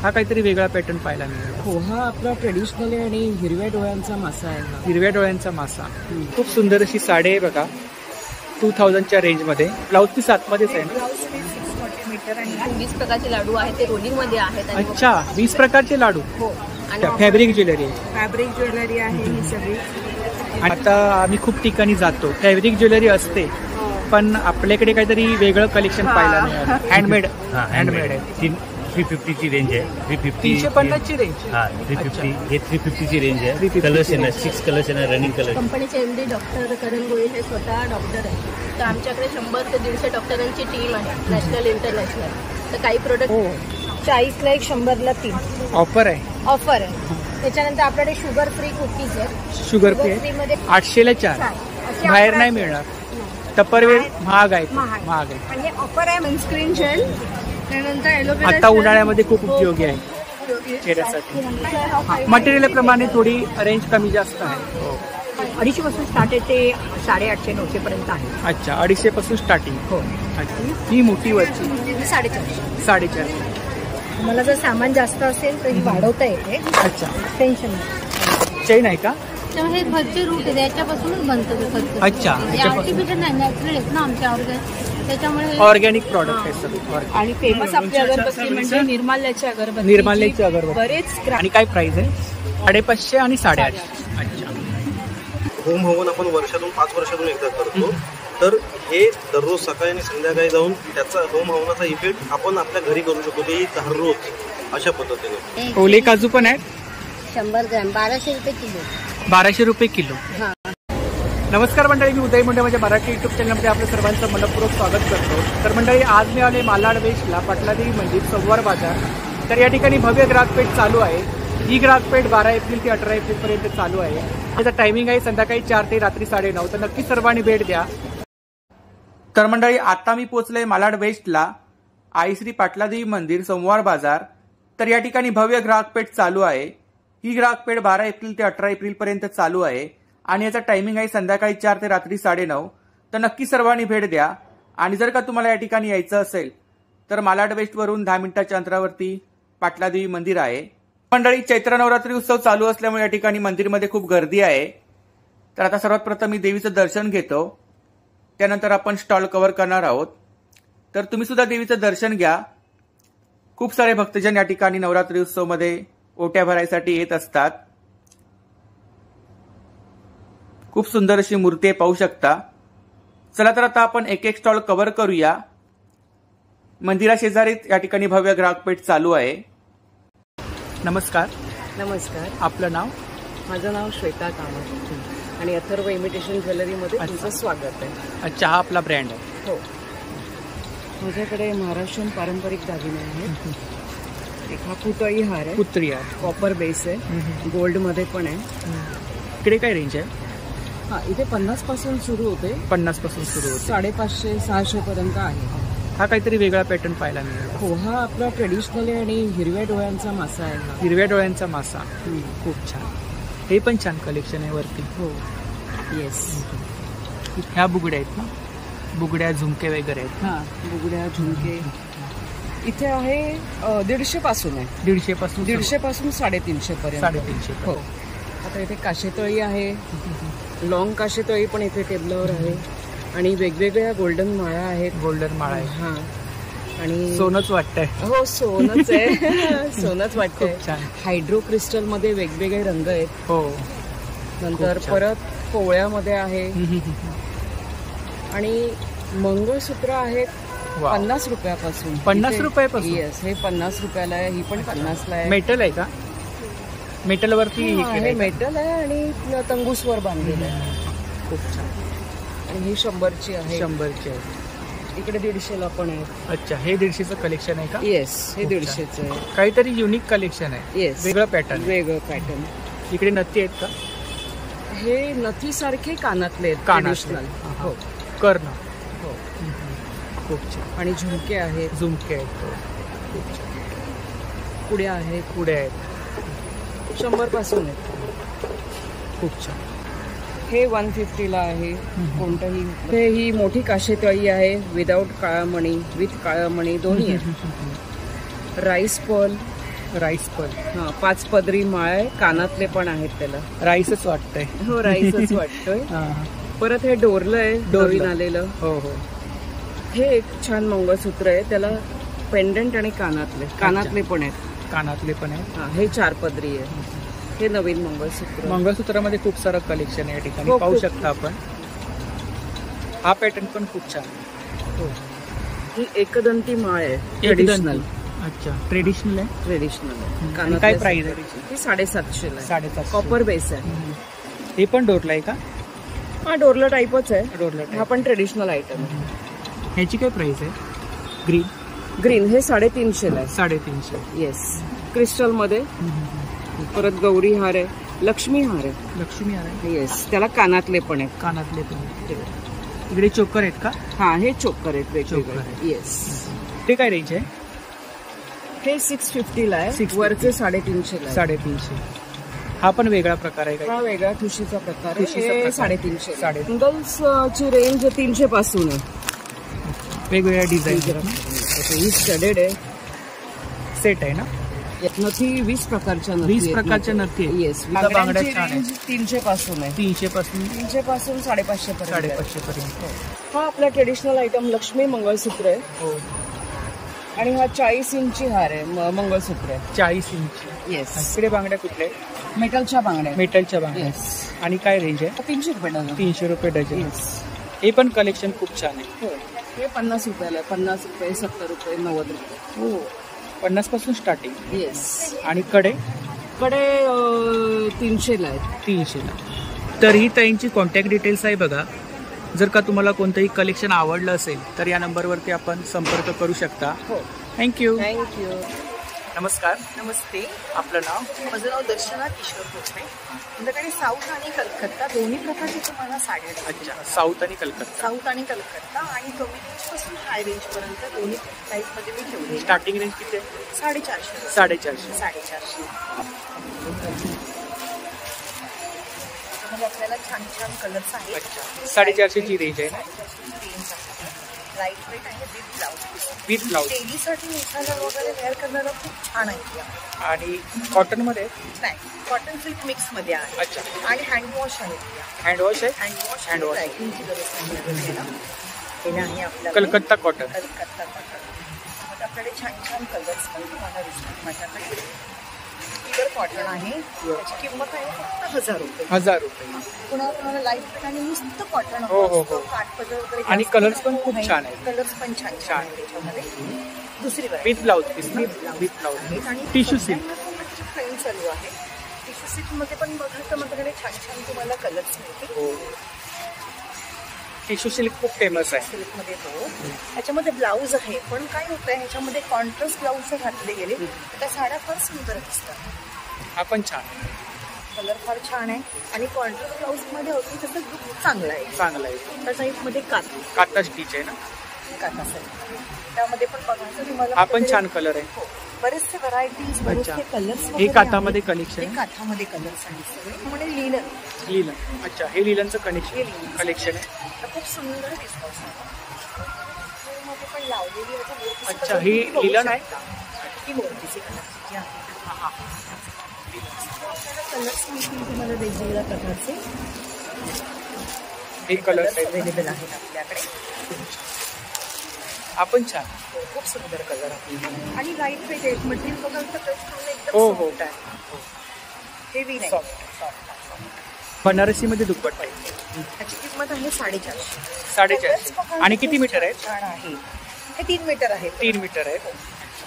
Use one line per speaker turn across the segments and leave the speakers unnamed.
हा काहीतरी वेगळा पॅटर्न पाहायला मिळेल।
हो, हा आपला ट्रेडिशनल आहे आणि हिरव्या डोळ्यांचा मासा आहे।
हिरव्या डोळ्यांचा मासा। खूप सुंदर अशी साडी आहे बघा, 2000च्या रेंज मध्ये। ब्लाउज पीस आतमध्येच आहे ना?
20 प्रकारचे लाडू आहेत, ते रोलिंग मध्ये आहेत।
अच्छा, 20 प्रकारचे लाडू।
हो,
फॅब्रिक ज्वेलरी आहे।
फॅब्रिक ज्वेलरी आहे ही सगळी।
आता आम्ही खूप ठिकाणी जातो, फॅब्रिक ज्वेलरी असते, पण आपल्याकडे काहीतरी वेगळं कलेक्शन पाहायला मिळालं। हँडमेड आहे।
350 ची रेंज आहे।
350 ची रेंज।
हा, 350 हे 350 ची रेंज आहे। कलर्स आहे ना, 6 कलर्स आहे ना, रनिंग कलर।
कंपनीचे एमडी डॉक्टर करण गोयल हे स्वतः डॉक्टर आहे, तर आमच्याकडे 100 ते 150 डॉक्टरांची टीम आहे, नॅशनल इंटरनॅशनल। तर काही प्रोडक्ट 40ला 1, 100ला 3
ऑफर आहे।
त्याच्यानंतर आपल्याकडे शुगर फ्री कुकीज आहे।
शुगर फ्री मध्ये 800ला 4 बाहेर नाही मिळणार। टपरवेअर महाग आहे।
आणि हे ऑफर आहे सनस्क्रीन जेल, त्यानंतर एलोवेरा
आता उन्हाळ्यामध्ये खूप उपयोगी आहे चेहऱ्यासाठी। मटेरियल प्रमाणे थोडी रेंज कमी जास्त आहे।
250 पासून स्टार्ट आहे ते 850-900 पर्यंत आहे।
अच्छा, 250 पासून स्टार्टिंग। हो, अच्छा। ही मोठी वरची 450।
तुम्हाला जर सामान जास्त असेल तर ही वाढवता येते।
अच्छा,
टेन्शन नाही।
चेन आहे का?
हे घरचे रूट आहे, याच्यापासूनच बनतं ते खत।
अच्छा,
आर्टिफिशियल नाही, नॅचरल आहेत ना आमच्या त्याच्यामुळे
ऑर्गॅनिक प्रॉडक्ट आहे सगळे।
आणि फेमस आपली अगरबत्ती म्हणजे निर्माल्याची अगरबत्ती।
निर्माल्याची अगरबत्ती
बरेच।
आणि काय प्राइस आहे? 550 आणि 850। अच्छा।
होम हवन आपण वर्षातून 5 वर्षातून एकदा करतो, तर हे दररोज सकाळी आणि संध्याकाळी जाऊन त्याचा होम हवनाचा इफेक्ट आपण आपल्या घरी करू शकतो, ते दररोज अशा पद्धतीने।
ओले काजू पण आहेत,
100 ग्रॅम 1200 रुपये किलो।
1200 रुपये किलो। नमस्कार मंडळी, मी उदय मुंडे, माझ्या मराठी युट्यूब चॅनलमध्ये आपलं सर्वांचं मनपूर्वक स्वागत करतो। तर मंडळी, आज मी आले मालाड वेस्टला, पाटलादेवी मंदिर, संवार बाजार। तर या ठिकाणी भव्य ग्राहकपेठ चालू आहे। ही ग्राहकपेठ 12 एप्रिल ते 18 एप्रिल पर्यंत चालू आहे। त्याचा टायमिंग आहे संध्याकाळी 4 ते रात्री 9:30। तर नक्की सर्वांनी भेट द्या। तर मंडळी, आता मी पोहोचलोय मालाड वेस्टला, आई श्री पाटलादेवी मंदिर, संवार बाजार। तर या ठिकाणी भव्य ग्राहकपेठ चालू आहे। ही ग्राहकपेठ 12 एप्रिल ते 18 एप्रिल पर्यंत चालू आहे आणि याचा टायमिंग आहे संध्याकाळी 4 ते रात्री 9:30। तर नक्की सर्वांनी भेट द्या। आणि जर का तुम्हाला या ठिकाणी यायचं असेल तर मालाड वेस्ट वरून 10 मिनिटाच्या अंतरावरती पाटलादेवी मंदिर आहे। मंडळी, चैत्र नवरात्री उत्सव चालू असल्यामुळे या ठिकाणी मंदिरमध्ये खूप गर्दी आहे। तर आता सर्वात प्रथम मी देवीचं दर्शन घेतो, त्यानंतर आपण स्टॉल कव्हर करणार आहोत। तर तुम्ही सुद्धा देवीचं दर्शन घ्या। खूप सारे भक्तजन या ठिकाणी नवरात्री उत्सव मध्ये ओट्या भरायसाठी येत असतात। खूप सुंदर अशी मूर्ती आहे, पाहू शकता। चला तर आता आपण एक एक स्टॉल कव्हर करूया। मंदिरा शेजारी या ठिकाणी भव्य ग्राहकपेठ चालू आहे। नमस्कार।
नमस्कार,
आपलं नाव?
माझं नाव श्वेता कामत आणि अथर्व इमिटेशन ज्वेलरीमध्ये तुमचं स्वागत आहे।
अच्छा, हा आपला ब्रँड आहे।
हो, माझ्याकडे महाराष्ट्रीयन पारंपरिक दागिने आहेत। एक हा पुतळी हार आहे,
पुतळी आहे,
कॉपर बेस आहे, गोल्ड मध्ये पण आहे।
इकडे काय रेंज आहे?
हा, इथे 50 पासून सुरू होते,
50 पासून सुरू होते,
550-600 पर्यंत आहे।
हा काहीतरी वेगळा पॅटर्न पाहायला मिळेल।
हो, हा आपला ट्रेडिशनल आहे आणि हिरव्या डोळ्यांचा मासा आहे।
हिरव्या डोळ्यांचा मासा, खूप छान। हे पण छान कलेक्शन आहे वरती।
हो, येस।
ह्या बुगड्या आहेत ना, बुगड्या झुमके वगैरे आहेत।
हा, बुगड्या झुमके इथे आहे 150 पासून आहे।
150 पासून
350 पर्यंत।
350।
हो, आता इथे काशेतळी आहे, लॉंग काशेतळी पण इथे टेबलावर आहे आणि वेगवेगळ्या गोल्डन माळा आहेत।
गोल्डन माळा आहे,
हा, आणि
सोनच वाटतंय।
हो, सोनच आहे। सोनच वाटतंय।
छान।
हायड्रो क्रिस्टल मध्ये वेगवेगळे रंग आहेत।
हो,
नंतर परत पोवळ्यामध्ये आहे आणि मंगळसूत्र आहेत 50 रुपयापासून।
50 रुपयापासून?
येस, हे 50 रुपयाला आहे, ही पण 50ला आहे।
मेटल आहे का? मेटल वरती
हे मेटल आहे आणि तंगूसवर बांधलेलं आहे।
खूप छान।
आणि ही 100ची आहे।
100ची आहे।
इकडे 150ला पण आहे।
अच्छा, हे 150चं कलेक्शन आहे का?
येस, हे 150चं आहे।
काहीतरी युनिक कलेक्शन आहे।
येस,
वेगळं पॅटर्न।
वेगळं पॅटर्न।
इकडे नथी आहेत का?
हे नथी सारखे कानातले आहेत,
ट्रेडिशनल।
हो,
कर्ण।
हो,
खूप छान।
आणि झुमके आहेत,
झुमके आहेत, खूप छान।
पुड्या आहेत,
पुढे आहेत,
100 पासून आहेत।
खूप छान।
हे 150ला आहे। कोणतंही, हे ही मोठी काशेतळी आहे, विदाऊट काळा मणी, विथ काळा मणी दोन्ही आहे। राईस पर्ल
राईस पण
हा 5 पदरी माळ आहे, कानातले पण आहेत त्याला.
राईसच वाटतंय.
हो राईसच वाटतोय.
हा.
परत हे डोरलं आहे, नवीन आलेलं.
हो हो.
हे एक छान मंगळसूत्र आहे, त्याला पेंडंट आणि कानातले पण आहेत.
कानातले पण आहे.
हा हे 4 पदरी आहे. हे नवीन मंगळसूत्र.
मंगळसूत्रामध्ये खूप सारं कलेक्शन आहे या ठिकाणी,
हो,
पाहू
खूप.
शकता आपण. हा पॅटर्न पण खूप छान आहे.
हो. ही एकदंती माळ आहे, ट्रेडिशनल.
अच्छा, ट्रेडिशनल आहे.
ट्रेडिशनल आहे.
आणि
कानातले
काय प्राइस आहे त्याची?
ही 750 ला आहे.
750.
कॉपर बेस आहे.
हे पण डोरला आहे का?
हा डोरला टाईपच आहे.
डोरला
हा पण ट्रेडिशनल आयटम आहे.
ह्याची काय प्राइस आहे? ग्रीन
ग्रीन हे 350 ला आहे.
350.
येस, क्रिस्टल मध्ये. परत गौरी हार आहे, लक्ष्मी हार आहे.
लक्ष्मी आहे.
येस, त्याला कानातले पण आहेत.
कानातले पण आहेत. इकडे चोकर आहेत का?
हा हे चोकर आहेत
चोकर
वेगवेगळे.
आहे.
येस,
ते काय रेंज आहे?
हे 650 ला आहे.
650.
वरचे 350 ला आहे.
350. हा पण वेगळा प्रकार आहे का?
हा वेगळा ठुशीचा प्रकार
ठुशीचा
आहे.
प्रकार.
350.
350.
सिंगल्स ची रेंज 300 पासून आहे.
वेगवेगळ्या डिझाईन.
ही स्टडेड आहे.
सेट आहे ना?
यातनं ती 20 प्रकारच्या
20 प्रकारच्या नथी आहेत.
येस,
बांगड्या छान आहेत.
300 पासून आहे.
300 पासून
300 पासून 550 पर्यंत.
550 पर्यंत.
हा आपला ट्रेडिशनल आयटम लक्ष्मी मंगळसूत्र आहे.
हो.
आणि हा 40 इंची हार आहे, मंगळसूत्र आहे.
40 इंच.
येस,
इकडे बांगड्या कुठल्या आहेत?
मेटलच्या बांगड्या.
मेटलच्या बांगड्या.
येस.
आणि काय रेंज आहे?
300 रुपये डझन.
300 रुपये डझन.
येस.
हे पण कलेक्शन खूप छान आहे.
हो, हे 50 रुपयाला आहे. 50 रुपये, 70 रुपये, 90 रुपये.
हो. 50 पासून स्टार्टिंग.
येस.
आणि कडे
300 ला आहेत.
300 ला. तर ही ताईंची कॉन्टॅक्ट डिटेल्स आहे बघा. जर का तुम्हाला कोणतंही कलेक्शन आवडलं असेल तर या नंबरवरती आपण संपर्क करू शकता.
हो,
थँक्यू.
थँक्यू.
नमस्कार.
नमस्ते,
आपलं नाव?
माझं नाव दर्शना किशोर भोसले. माझ्याकडे साऊथ आणि कलकत्ता दोन्ही प्रकारचे तुम्हाला साड्या आहेत.
अच्छा, साऊथ आणि कलकत्ता.
साऊथ आणि कलकत्ता आणि कमी रेंजपासून हाय रेंजपर्यंत दोन्ही प्राईसमध्ये मी ठेवले.
स्टार्टिंग रेंज किती आहे?
450.
450.
450. त्यामध्ये आपल्याला छान छान कलर्स आहेत.
अच्छा, 450 ची रेंज आहे ना?
रेंज आहे. लाईट वेट आहे विथ ब्लाऊज.
With blouse.
डेलीसाठी नेसायला वगैरे वेअर करणारा खूप छान आहे.
आणि कॉटन मध्ये?
नाही, कॉटन सिल्क मिक्स मध्ये आहे.
अच्छा.
आणि हँडवॉश आहे.
हँडवॉश आहे?
Handwash
handwash.
पॅकिंगची गरज नाही आपल्याला. हे आहे आपल्याला
कलकत्ता कॉटन.
कलकत्ता कॉटन. मग आपल्याकडे छान छान कलर्स पण तुम्हाला दिसतात माझ्याकडे. प्युअर कॉटन आहे. त्याची किंमत आहे फक्त 1000 रुपये.
1000 रुपये.
पुन्हा तुम्हाला लाईट वेट आणि नुसतं कॉटन
हो, हो, हो.
काठपदर वगैरे
आणि
जास्त
कलर्स पण खूप
नाही.
छान आहेत.
कलर्स पण छान
छान.
छान आहे त्याच्यामध्ये. दुसरी
विथ ब्लाऊज पीस ना?
आहेत.
With blouse.
आणि
टिश्यू सिल्क.
ट्रेंड चालू आहे. टिश्यू सिल्क मध्ये पण बघा तर माझ्याकडे छान छान तुम्हाला कलर्स मिळतील.
हो. टिश्यू सिल्क खूप फेमस आहे.
सिल्कमध्ये हो. ह्याच्यामध्ये ब्लाऊज आहे, पण काय होतंय ह्याच्यामध्ये कॉन्ट्रास्ट ब्लाऊज घातले गेले त्या साड्या फार सुंदर दिसतात.
हा पण छान.
कलर फार छान आहे आणि कॉन्ट्रास्ट ब्लाऊज मध्ये होती तसं लुक चांगला आहे.
चांगला आहे.
त्या टाईपमध्ये
काता स्टिच आहे ना?
काता साईड त्यामध्ये पण बघायचं तुम्हाला.
हा पण छान कलर आहे.
हो, बरेचसे व्हरायटीज, बरेचसे कलर्स.
हे कातामध्ये कलेक्शन आहे?
काठामध्ये कलर्स आहेत सगळे. म्हणजे लिनन.
लिलन. अच्छा, हे लिलनचं कलेक्शन आहे.
खूप सुंदर दिसतं. मध्ये पण लावलेली आहे.
अच्छा, ही लिलन आहे?
ही मोरतीची कलरची आहे. कलर्स मिळतील तुम्हाला वेगवेगळ्या प्रकारचे.
हे कलर्स
अवेलेबल आहेत आपल्याकडे.
हा पण छान.
खूप सुंदर कलर आहे आणि लाईट वेट आहे. मटेरियल बघाल तर एकदम
हो हो.
सॉफ्ट आहे. हेवी नाही.
बनारसी मध्ये दुपट्टा आहे.
त्याची किंमत आहे 450.
450. आणि किती मीटर आहे?
छान आहे. हे 3 मीटर आहे.
3 मीटर आहे.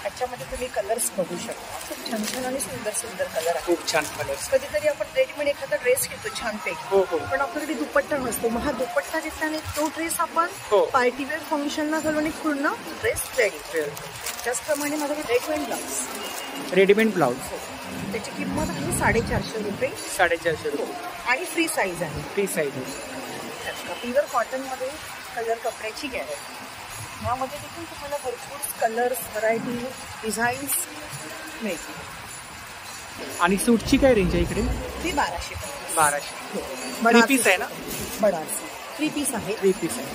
त्याच्यामध्ये तुम्ही कलर्स बघू शकता. खूप छान छान आणि सुंदर सुंदर कलर आहे.
खूप छान कलर्स.
कधीतरी आपण रेडीमेड एखादा ड्रेस घेतो छानपैकी.
हो हो.
पण आपल्याकडे दुपट्टा नसतो. मग हा दुपट्टा घेतल्याने तो ड्रेस आपण
हो.
पार्टीवेअर फंक्शनला घालून आणि पूर्ण ड्रेस रेडी. त्याचप्रमाणे माझ्याकडे
रेडीमेड ब्लाऊज.
त्याची किंमत आहे 450 रुपये.
450 रुपये.
आणि फ्री साईज आहे.
फ्री साईज आहे.
प्युअर कॉटनमध्ये कलर कपड्याची गॅरंटी. यामध्ये देखील तुम्हाला भरपूर कलर्स, व्हरायटी, डिझाईन्स मिळतील.
आणि सूटची काय रेंज आहे इकडे?
ती 1200.
1200. 3 पीस आहे ना?
बनारसी 3 पीस आहे.
3 पीस आहे.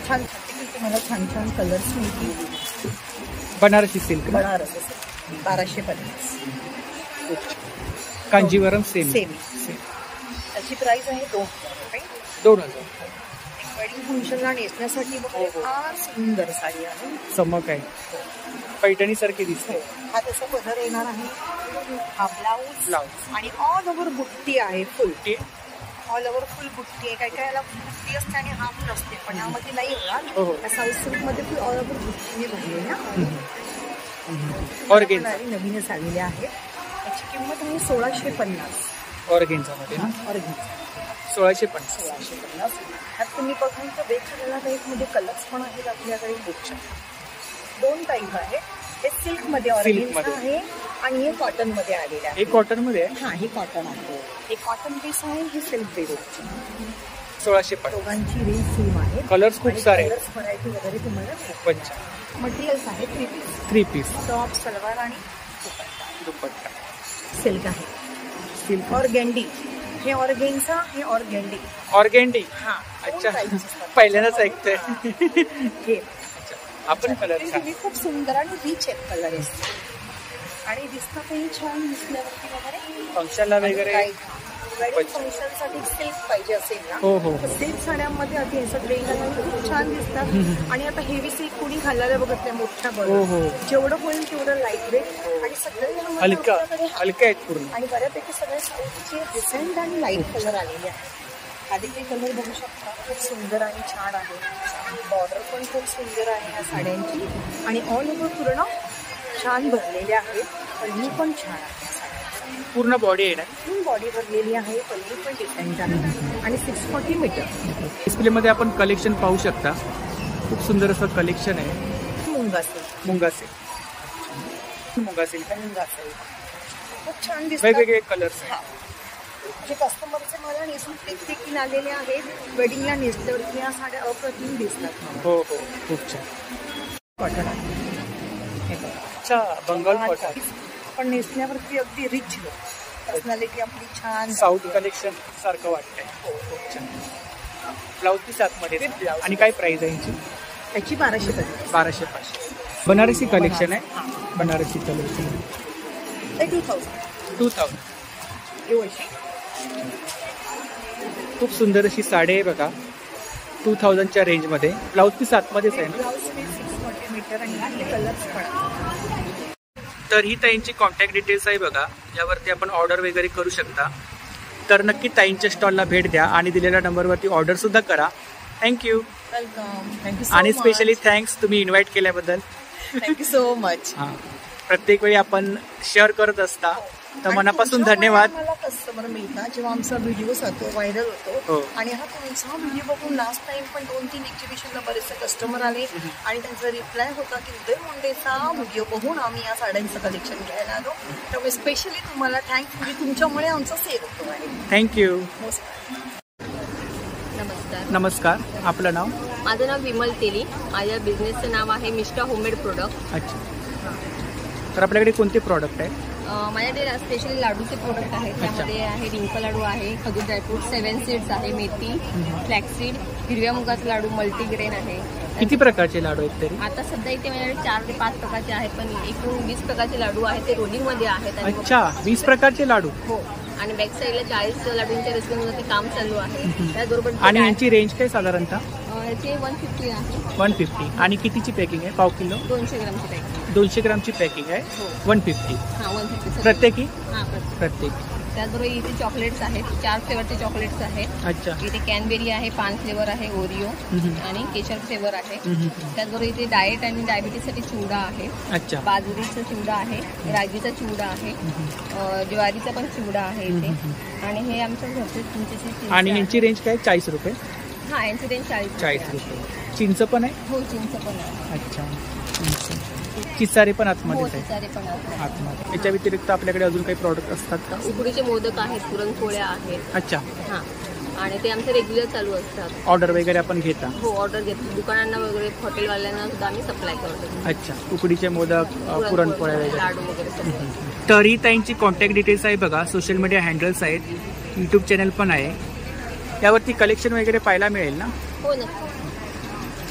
छान छान तुम्हाला छान छान कलर्स मिळतील.
Banarasi silk.
Banarasi silk. 1250.
Kanjivaram semi
semi. त्याची प्राइस आहे 2000 रुपये.
2000.
वेडिंग फंक्शनला नेसण्यासाठी वगैरे फार सुंदर साडी आहे.
चमक आहे, पैठणी सारखी दिसते.
हा त्याचा पदर येणार आहे. हा ब्लाऊज आणि ऑल ओव्हर बुट्टी आहे. फुल ऑल ओव्हर फुल बुट्टी आहे. काय काय याला बुट्टी असते आणि हाफ नसते, पण यामध्ये नाही होणार. त्या साऊथ सिल्कमध्ये फुल ऑल ओव्हर बुट्टीने भरलेली ना.
ऑर्गेन्झा
नवीनच आलेले आहे. याची किंमत आहे 1650.
ऑर्गेन्झामध्ये ना,
ऑर्गेन्झा
1650.
1650. त्यात तुम्ही बघून तर वेगवेगळ्या टाईपमध्ये कलर्स पण आहेत आपल्याकडे. बुकच्या 2 टाईप आहे. हे सिल्कमध्ये ऑर्गेन्झा आहे आणि हे कॉटनमध्ये आलेले आहे.
हे कॉटनमध्ये आहे.
हा, हे कॉटन आहे. हे कॉटन बेस आहे, हे सिल्क बेस आहे.
1650.
दोघांची रेंज सेम आहे.
कलर्स खूप सारे,
कलर्स व्हरायटी वगैरे तुम्हाला
पंच.
मटेरियल्स आहे
3 पीस
टॉप, सलवार आणि
दुपट्टा.
सिल्क आहे.
Silk
organdie. हे ऑर्गेन्झा, हे ऑर्गेंडी.
ऑर्गेंडी.
हा,
अच्छा, पहिल्यांदाच ऐकतोय.
हे
आपण कलर
हे खूप सुंदर आणि रिच आहेत कलर आणि दिसतातही छान. दिसल्यावरती वगैरे
फंक्शनला वगैरे
वेडिंग फंक्शनसाठी सिल्क पाहिजे असेल ना,
हो हो
तर सिल्क साड्यांमध्ये आधी असं ग्रे कलर खूप छान दिसतात. आणि आता हेवी सिल्क कोणी घालायला बघत नाही मोठ्या
हो
बरोबर.
हो,
जेवढं होईल तेवढं लाईट वेट आणि सगळे
हलका हलका आहेत पूर्ण.
आणि बऱ्यापैकी सगळे साऊथचे डिसेंट आणि लाईट कलर आलेले आहेत. आधी ते कलर बघू शकता, खूप सुंदर आणि छान आहे. बॉर्डर पण खूप सुंदर आहे या साड्यांची आणि ऑल ओव्हर पूर्ण छान भरलेले आहेत. पल्ली पण छान आहे.
पूर्ण बॉडी आहे ना,
फुल बॉडी भरलेली आहे. पल्ली पण डिसेंट आहे आणि 640 मीटर.
डिस्प्लेमध्ये आपण कलेक्शन पाहू शकता. खूप सुंदर असं कलेक्शन आहे.
मुंगा सिल्क.
मुंगा सिल्क. मुंगा सिल्क
खूप छान दिसतात.
वेगवेगळे कलर्स आहेत.
म्हणजे कस्टमरचे मला नेसून देखील आलेले आहेत. वेडिंगला नेसल्यावरती या साड्या अप्रतिम दिसतात.
हो हो, खूप छान.
कॉटन आहे. हे बघा.
अच्छा, बंगाल कॉटन.
पण नेसण्यावरती अगदी रिच लुक, पर्सनॅलिटी आपली छान.
साऊथ कलेक्शन सारखं वाटतंय. खूप छान. ब्लाऊज पीस आतमध्ये आणि काय प्राइस आहे यांची?
त्याची 1250.
1250. बनारसी कलेक्शन आहे. बनारसी कलेक्शन
ते 2000.
2000.
एवढी
खूप सुंदर अशी साडी आहे बघा, 2000च्या रेंजमध्ये. ब्लाऊज पीस आतमध्येच आहे ना.
ब्लाऊज पीस 640 मीटर आणि यातले कलर्स पण.
तर ही ताईंची कॉन्टॅक्ट डिटेल्स आहे बघा, यावरती आपण ऑर्डर वगैरे करू शकता. तर नक्की ताईंच्या स्टॉलला भेट द्या आणि दिलेल्या नंबरवरती ऑर्डर सुद्धा करा. थँक्यू.
वेलकम. थँक्यू.
आणि स्पेशली थँक्स तुम्ही इन्व्हाइट केल्याबद्दल.
Thank you so much.
हां, प्रत्येक वेळी आपण शेअर करत असता, तर मनापासून धन्यवाद.
मला कस्टमर मिळतात जेव्हा आमचा व्हिडिओ होतो, व्हायरल होतो. आणि हा तुमचा व्हिडिओ बघून लास्ट टाइम पण 2-3 एक्झिबिशनला बरेचसे कस्टमर आले आणि त्यांचा रिप्लाय होता की उदय मुंडेचा व्हिडिओ बघून आम्ही या साड्यांचं कलेक्शन घ्यायला आलो. त्यामुळे स्पेशली तुम्हाला थँक्स. म्हणजे तुमच्यामुळे आमचा सेल होतो आहे.
थँक्यू.
नमस्कार.
नमस्कार, आपलं नाव?
माझं नाव विमल तेली. माझ्या बिझनेसचं नाव आहे मिस्टर होममेड प्रोडक्ट.
अच्छा, तर आपल्याकडे कोणते प्रॉडक्ट आहे?
माझ्याकडे स्पेशली लाडूचे प्रोडक्ट आहेत. त्यामध्ये आहे डिंक लाडू आहे, खजूर ड्रायफ्रूट, 7 सीड्स आहे, मेथी, फ्लॅक्सीड, हिरव्या मुगाचं लाडू, मल्टीग्रेन आहे.
किती प्रकारचे लाडू आहेत तरी?
आता सध्या इथे माझ्याकडे 4 ते 5 प्रकारचे आहेत, पण एकूण 20 प्रकारचे लाडू आहेत. ते रोलिंगमध्ये आहेत.
अच्छा, 20 प्रकारचे लाडू.
हो. आणि बॅक साईडला 40 लाडूंच्या रेस्टॉरंटमध्ये काम चालू आहे. त्याचबरोबर
आणि यांची रेंज काय साधारणतः?
याचे 150 आहे.
150. आणि कितीची पॅकिंग आहे? पाव किलो?
200 ग्रामची पॅकिंग.
200 ग्रामची पॅकिंग आहे. 150.
हां, 150
प्रत्येकी?
हां,
प्रत्येकी.
त्याचबरोबर इथे चॉकलेट्स आहेत. 4 फ्लेवरचे चॉकलेट्स आहेत.
अच्छा.
इथे कॅनबेरी आहे, पान फ्लेवर आहे, ओरिओ आणि केशर फ्लेवर आहे. त्याचबरोबर इथे डाएट आणि डायबिटीससाठी चिवडा आहे.
अच्छा.
बाजरीचा चिवडा आहे, रागीचा चिवडा आहे, ज्वारीचा पण चिवडा आहे इथे. आणि हे आमच्या घरचे चिंचेचे.
आणि यांची रेंज काय? 40 रुपये.
हां, यांची रेंज 40
रुपये. चिंच पण आहे?
हो, चिंच पण आहे.
अच्छा, चिसारे पण
हो,
आतमध्येच आहे.
चिसारे पण आहेत.
आतमध्ये. याच्या व्यतिरिक्त आपल्याकडे अजून काही प्रॉडक्ट असतात का?
उकडीचे मोदक आहेत, पुरणपोळ्या आहेत.
अच्छा.
हां, आणि ते आमचे रेग्युलर चालू असतात.
ऑर्डर वगैरे आपण घेता?
हो, ऑर्डर घेतो. दुकानांना वगैरे, हॉटेलवाल्यांना सुद्धा आम्ही सप्लाय करतो.
अच्छा, उकडीचे मोदक, पुरणपोळ्या वगैरे.
लाडू वगैरे सगळं.
तर ही ताईंची कॉन्टॅक्ट डिटेल्स आहे बघा, सोशल मीडिया हँडल्स आहेत, यूट्यूब चॅनल पण आहे, यावरती कलेक्शन वगैरे पाहायला मिळेल ना?
हो, नक्की.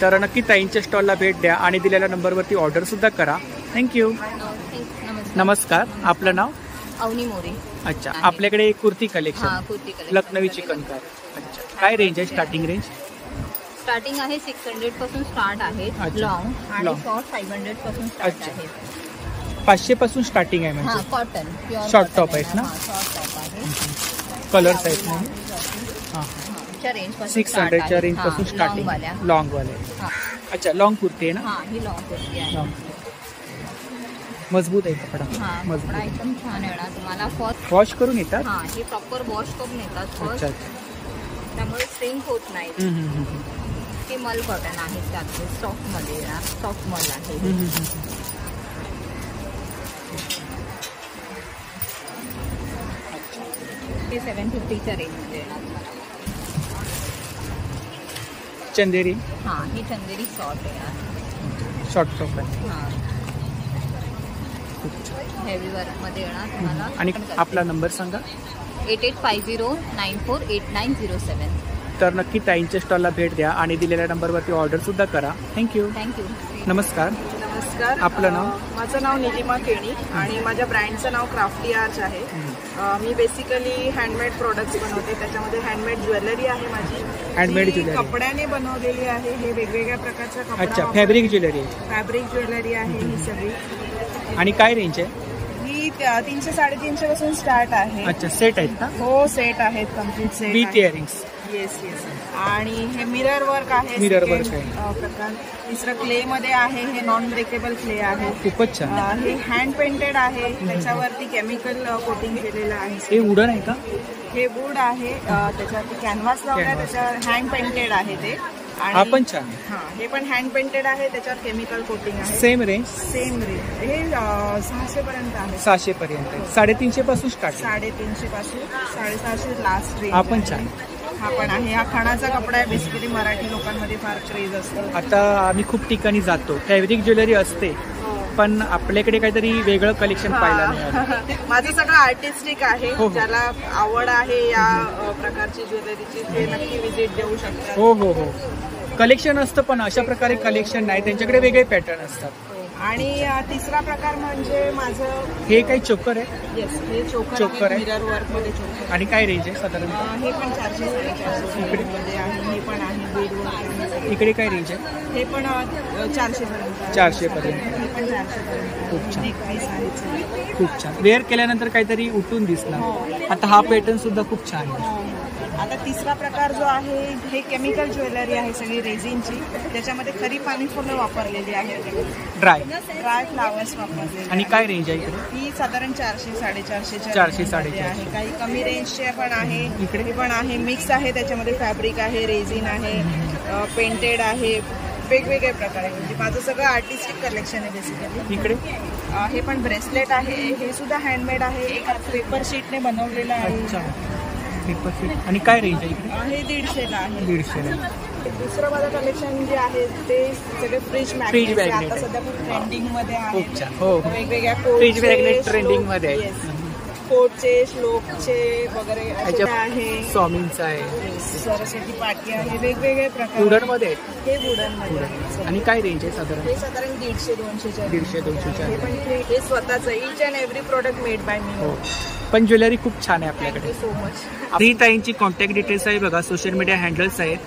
तर नक्की ताईंच्या स्टॉलला भेट द्या आणि दिलेल्या नंबरवरती ऑर्डर सुद्धा करा. थँक्यू.
नमस्कार.
नमस्कार, आपलं नाव?
अवनी मोरे.
अच्छा, आपल्याकडे कुर्ती कलेक्शन,
कुर्ती कलेक्शन
लखनवी चिकनकार. अच्छा, काय रेंज आहे? स्टार्टिंग रेंज
स्टार्टिंग आहे 600 पासून स्टार्ट आहे.
अच्छा.
लॉंग आणि
Long.
शॉर्ट 500 पासून स्टार्ट
अच्छा.
आहे.
500 पासून स्टार्टिंग आहे
हा,
म्हणजे.
कॉटन प्युअर
Short top आहेत ना?
शॉर्ट टॉप आहे.
कलर्स आहेत ना? हां,
च्या रेंज पासून
600च्या रेंज पासून स्टार्टिंग. लॉंग वाले. अच्छा, लॉंग कुर्ती आहे ना?
हा, ही लॉंग कुर्ती आहे.
लॉंग. मजबूत आहे कपडा.
हा,
मजबूत
कपडा
आहे.
एकदम छान येणार तुम्हाला. फर्स्ट
वॉश करून येतात.
हा, हे प्रॉपर वॉश करून येतात
अच्छा
फर्स्ट,
अच्छा.
त्यामुळे स्ट्रिंक होत नाही.
हम्म, हम्म, हम्म.
हे मल कॉटन आहे, त्यातले सॉफ्ट मध्ये येणार. सॉफ्ट मल आहे.
हम्म, हम्म, हम्म.
हे 750च्या रेंजमध्ये येणार तुम्हाला.
चंदेरी
हा, ही चंदेरी शॉर्ट येणार.
शॉर्ट टॉप आहे.
हा, हेवी वर्क मध्ये येणार तुम्हाला.
आणि आपला नंबर सांगा.
8850948907.
तर नक्की ताईंच्या स्टॉलला भेट द्या आणि दिलेल्या नंबरवरती ऑर्डर सुद्धा करा. थँक्यू.
थँक्यू.
नमस्कार,
नमस्कार.
आपलं नाव?
माझं नाव निलिमा केणी आणि माझ्या ब्रँडचं नाव क्राफ्टी आर्च आहे. मी बेसिकली हँडमेड प्रोडक्ट्स बनवते. त्याच्यामध्ये हँडमेड ज्वेलरी आहे माझी.
हँडमेड
ती
ज्वेलरी.
कपड्याने बनवलेली आहे. हे वेगवेगळ्या प्रकारच्या
अच्छा, फॅब्रिक ज्वेलरी.
फॅब्रिक ज्वेलरी आहे ही सगळी.
आणि काय रेंज आहे?
ही 300-350 पासून स्टार्ट आहे.
अच्छा, सेट आहेत का?
हो, सेट आहेत, complete set.
With earrings.
Yes yes. आणि हे मिरर वर्क आहे.
मिरर वर्क
second,
आहे.
प्रकार. तिसरं क्ले मध्ये आहे. हे नॉन ब्रेकेबल क्ले आहे.
खूपच छान.
हे हँड पेंटेड आहे. त्याच्यावरती केमिकल कोटिंग केलेलं आहे.
हे वुडन आहे का?
हे वूड आहे. त्याच्यावरती कॅनव्हास लावलाय.
Canvas.
त्याच्यावर हँड पेंटेड आहे ते.
हा पण छान.
हा, हे पण हँड पेंटेड आहे. त्याच्यावर केमिकल कोटिंग आहे.
Same range.
Same range. हे 600 पर्यंत आहे.
600 पर्यंत. 350 पासून स्टार्ट.
350 पासून 650 लास्ट रेंज.
हा पण छान.
हा पण आहे. हा खणाचा कपडा आहे. बेसिकली मराठी लोकांमध्ये फार क्रेज असतो.
आता आम्ही खूप ठिकाणी जातो, फॅब्रिक ज्वेलरी असते, पण आपल्याकडे काहीतरी वेगळं कलेक्शन पाहायला मिळालं.
माझं सगळं आर्टिस्टिक आहे.
हो.
ज्याला आवड आहे या प्रकारची ज्वेलरीची ते नक्की विजिट देऊ शकतात.
हो हो हो. कलेक्शन असतं, पण अशा प्रकारे कलेक्शन नाही, त्यांच्याकडे वेगळे पॅटर्न असतात.
आणि तिसरा प्रकार म्हणजे माझं
हे काही चोकर आहे?
येस, हे
चोकर
चोकर
आहे.
मिरर वर्क मध्ये चोकर.
आणि काय रेंज आहे साधारण?
हे पण 400-450 मध्ये आहे. हे पण आहे बीड वर्क.
इकडे काय रेंज आहे?
हे पण 400 पर्यंत.
400 पर्यंत.
हे पण 400 पर्यंत.
खूप छान.
नेक पीस आहे.
खूप छान. वेअर केल्यानंतर काहीतरी उठून दिसणार. आता हा पॅटर्न सुद्धा खूप छान आहे.
आता तिसरा प्रकार जो आहे, हे केमिकल ज्वेलरी आहे सगळी रेझिनची. त्याच्यामध्ये खरी पाणी पूर्ण वापरलेली आहे.
ड्राय.
ड्राय फ्लावर्स वापरलेले.
आणि काय रेंज आहे इकडे?
ही साधारण 400-450
400-450
आहे. काही कमी रेंजचे पण आहे.
इकडे?
हे पण आहे. मिक्स आहे. त्याच्यामध्ये फॅब्रिक आहे, रेझिन आहे, पेंटेड आहे. वेगवेगळे प्रकार आहे. म्हणजे माझं सगळं आर्टिस्टिक कलेक्शन आहे बेसिकली.
इकडे
हे पण ब्रेसलेट आहे. हे सुद्धा हँडमेड आहे. एक पेपर शीटने बनवलेलं आहे.
अच्छा, पेपर शीट. आणि काय रेंज आहे इकडे?
हे 150ला आहे.
150ला.
दुसरं माझं कलेक्शन जे आहे ते सगळे फ्रीज
फ्रीज
मॅग्नेट
मॅग्नेट
आता सध्या खूप ट्रेंडिंग मध्ये आहे.
खूप छान. हो हो.
वेगवेगळ्या
फ्रीज मॅग्नेट ट्रेंडिंग मध्ये आहे.
कोटचे, श्लोकचे वगैरे असे आहे.
स्वामींचा आहे.
सरस्वती पाटी आहे. वेगवेगळे प्रकार.
वुडन मध्ये आहे.
हे वुडन मध्ये.
आणि काय रेंज आहे साधारण?
हे साधारण 150-200च्या.
150-200च्या.
हे पण हे स्वतःच each and every product made by me.
हो, पण ज्वेलरी खूप छान आहे आपल्याकडे.
Thank you so much.
ही ताईंची कॉन्टॅक्ट डिटेल्स आहे बघा, सोशल मीडिया हँडल्स आहेत,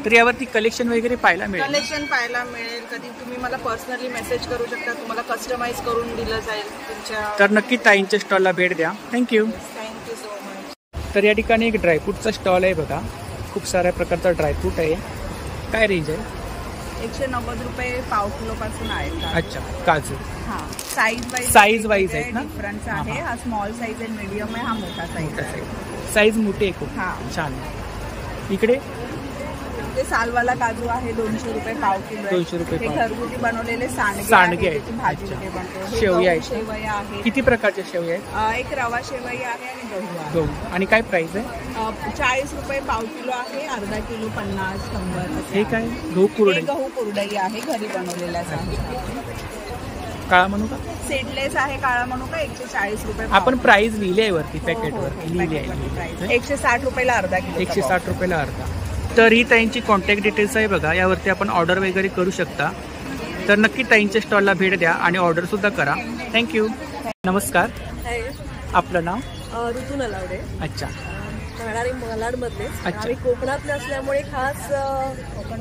तर यावरती कलेक्शन वगैरे पाहायला मिळेल.
कलेक्शन पाहायला मिळेल. कधी तुम्ही मला पर्सनली मेसेज करू शकता. तुम्हाला कस्टमाइज करून दिलं जाईल तुमच्या.
तर नक्की ताईंच्या स्टॉलला भेट द्या. थँक्यू.
Thank you so much.
तर या ठिकाणी एक ड्रायफ्रूटचा स्टॉल आहे बघा, खूप साऱ्या प्रकारचा ड्रायफ्रूट आहे. काय रेंज आहे?
190 रुपये पाव किलो पासून आहेत.
अच्छा, काजू.
हा, साईज
वाईज आहेत ना?
डिफरन्स आहे. हा स्मॉल साईज आहे, मीडियम आहे, हा मोठा साईज आहे.
साईज मोठी आहे खूप.
हा.
छान. इकडे
ते सालवाला काजू आहे, 200 रुपये पाव किलो आहे.
200 रुपये
हे
पाव.
घरगुती बनवलेले सांडगे
सांडगे
आहेत,
आहेत.
त्याची भाजी
अच्छा.
वगैरे बनते. हे
शेवया
गहू
आहेत.
शेवया आहे.
किती प्रकारच्या शेवया आहेत?
एक रवा शेवई आहे आणि गहू आहे.
गहू. आणि काय प्राइस आहे?
40 रुपये पाव किलो आहे. अर्धा किलो 50, 100 असे
हे
आहे.
काय? गहू
हे
कुरडई.
गहू कुरडई आहे, घरी बनवलेला आहे.
काळा म्हणू का?
सेटलेस आहे काळा म्हणू का. 140 रुपये पाव.
आपण प्राइस लिहिली आहे वरती,
हो,
पॅकेटवरती लिहिली आहे.
160 रुपयाला अर्धा किलो.
160 रुपयाला अर्धा. तर ही ताईंची कॉन्टॅक्ट डिटेल्स आहे बघा, यावरती आपण ऑर्डर वगैरे करू शकता. तर नक्की ताईंच्या स्टॉलला भेट द्या आणि ऑर्डर सुद्धा करा. थँक्यू. नमस्कार, आपलं नाव?
ऋतू नलावडे.
अच्छा.
राहणारी मालाडमधले.
अच्छा.
आम्ही कोकणातले असल्यामुळे खास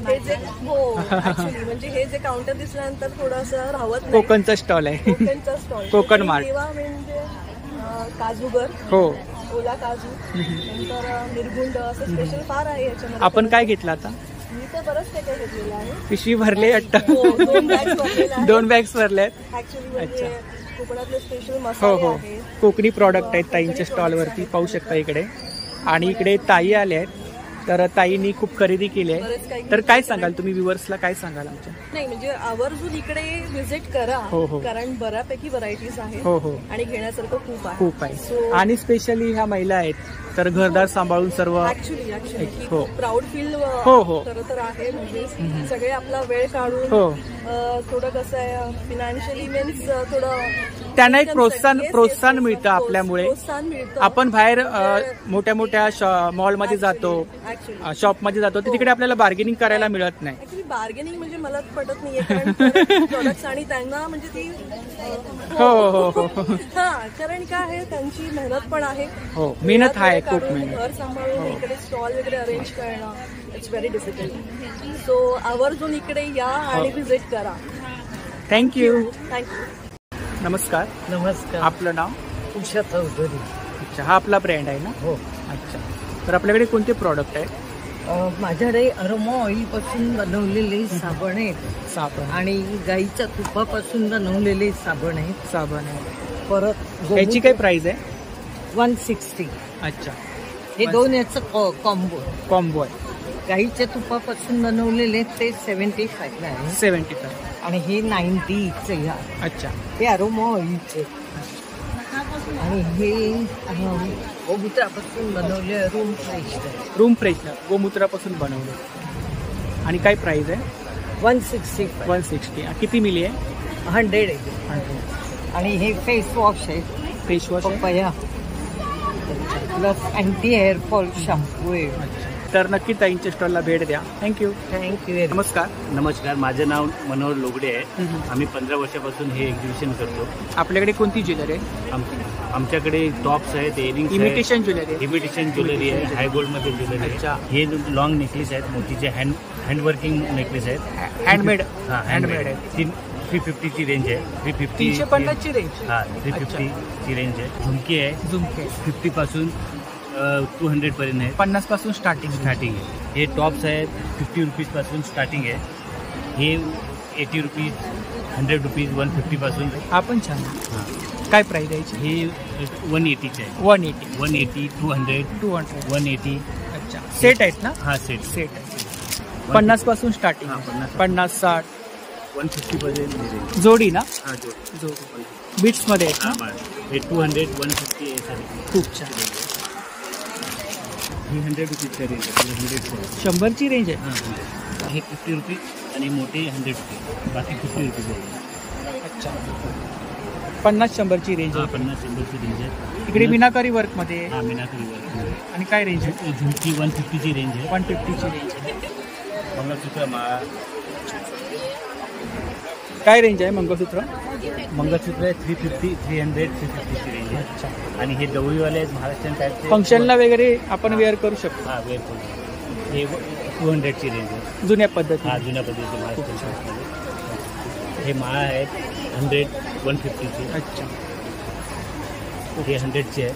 हे जे actually म्हणजे हे जे काउंटर दिसल्यानंतर थोडंसं राहत नाही.
कोकणचा स्टॉल आहे.
कोकणचा स्टॉल.
कोकण मार्ट.
तेव्हा म्हणजे काजूगर,
हो.
ओला काजू, नंतर निर्गुंड असं स्पेशल फार आहे याच्यामध्ये.
आपण काय घेतलं आता?
मी तर बरंच काही काही घेतलेलं आहे.
पिशवी भरले वाटतं.
2 बॅग्स भरलेल्या आहेत.
2 बॅग्स भरल्यात.
ऍक्च्युली म्हणजे कोकणातले स्पेशल
हो
मसाले
हो,
आहेत.
कोकणी प्रॉडक्ट आहेत ताईंच्या स्टॉलवरती, पाहू शकता इकडे. आणि इकडे ताई आले आहेत, तर ताईंनी खूप खरेदी केली आहे. तर काय सांगाल तुम्ही व्ह्युअर्सला, काय सांगाल आमच्या?
नाही म्हणजे आवर्जून इकडे व्हिजिट करा.
हो, हो.
कारण बऱ्यापैकी व्हरायटीज आहेत.
हो हो,
आणि घेण्यासारखं खूप आहे.
खूप आहे. आणि स्पेशली ह्या महिला आहेत, तर घरदार सांभाळून सर्व.
ऍक्च्युली
हो.
प्राऊड फील
हो, हो.
खरं तर आहे. म्हणजे सगळे आपला वेळ काढून
हो.
थोडं कसं आहे फिनान्शियली मीन्स थोडं
त्यांना एक प्रोत्साहन मिळतं आपल्यामुळे.
प्रोत्साहन मिळतं.
आपण बाहेर मोठ्या मोठ्या मॉलमध्ये जातो, शॉपमध्ये जातो, तर तिकडे आपल्याला बार्गेनिंग करायला मिळत नाही.
ऍक्च्युली बार्गेनिंग म्हणजे मला पटत नाहीये, कारण प्रोडक्ट्स आणि त्यांना म्हणजे ती
हो हो हो,
हा, कारण काय आहे त्यांची मेहनत पण आहे.
हो, मेहनत आहे, खूप मेहनत.
घर सांभाळून इकडे स्टॉल वगैरे अरेंज करणं इट्स व्हेरी डिफिकल्ट. सो आवर्जून इकडे या आणि व्हिजिट करा.
थँक्यू.
थँक्यू.
नमस्कार.
नमस्कार.
आपलं नाव?
उषा चौधरी.
अच्छा, हा आपला ब्रँड आहे ना?
हो.
अच्छा, तर आपल्याकडे कोणते प्रॉडक्ट आहेत?
माझ्याकडे अरोमा ऑइल पासून बनवलेले साबण आहेत.
साबण
आणि गाईच्या तुपापासून बनवलेले साबण आहेत.
साबण आहे.
परत
याची काय प्राइस आहे?
160.
अच्छा,
हे 2 याचं कॉम्बो आहे. गाईच्या तुपापासून बनवलेले ते 75 आहे.
75.
आणि हे 90चे आहे.
अच्छा,
हे अरोमा ऑइलचे. आणि हे गोमूत्रापासून बनवले रूम फ्रेशनर.
रूम फ्रेशनर गोमूत्रापासून बनवले. आणि काय प्राइस आहे?
160.
160. किती मिली आहे?
100 आहे.
100.
आणि हे फेस वॉश आहे.
Face wash
papaya plus anti hair fall shampoo आहे.
अच्छा, तर नक्की ताईंच्या स्टॉलला भेट द्या. थँक्यू. नमस्कार.
नमस्कार, माझं नाव मनोहर लोगडे आहे. आम्ही 15 वर्षापासून हे एक्झिबिशन करतो.
आपल्याकडे कोणती ज्वेलरी आहे?
आमच्याकडे टॉप्स आहेत, earrings,
imitation jewellery.
Imitation jewellery आहे, हाय गोल्ड मध्ये ज्वेलरी
अच्छा.
आहे. हे लॉंग नेकलेस आहेत, मोतीचे हँडवर्किंग नेकलेस आहेत.
हँडमेड.
हा, हँडमेड आहे. 350 ची रेंज आहे.
350 ची रेंज.
हा, 350 ची रेंज आहे. झुमकी आहे.
झुमके
50 पासून 200 पर्यंत आहे.
50 पासून स्टार्टिंग
आहे. हे टॉप्स आहेत, 50 रुपीज पासून स्टार्टिंग आहे. हे 80 रुपीज, 100 रुपीज, 150 पासून.
आपण छान. काय प्राइस द्यायची?
हे 180चे आहे.
180,
200, 180.
अच्छा, सेट आहेत ना?
हा, सेट
आहे. 50 पासून स्टार्टिंग. 50, 60,
150 पर्यंत
जोडी ना?
हा,
जोडी बीट्स मध्ये आहेत ना?
हे 200, 150
खूप छान.
ही 100 रुपीजची रेंज आहे.
100 ची रेंज आहे.
हां, हे 50 रुपीज आणि मोठे 100 रुपीज, बाकी 50 रुपीज आहे.
अच्छा, 50-100 ची रेंज आहे.
50-100 ची रेंज आहे.
इकडे मीनाकारी वर्क मध्ये.
हा, मीनाकारी वर्क.
आणि काय रेंज आहे?
झुमकी 150 ची रेंज आहे.
150 ची रेंज आहे.
मंगळसूत्र माळा.
काय रेंज आहे मंगळसूत्र?
मंगळसूत्र आहे 350, 300, 350 ची रेंज आहे.
अच्छा.
आणि हे डवळीवाले आहेत महाराष्ट्रीयन टाईपचे.
फंक्शनला वगैरे आपण वेअर करू शकतो.
हा, वेअर करू. हे 200 ची रेंज आहे.
जुन्या पद्धती.
हा, जुन्या पद्धतीचे महाराष्ट्रीयन टाईपमध्ये. हे माळा आहेत 100, 150 ची.
अच्छा,
हे 100 चे आहे.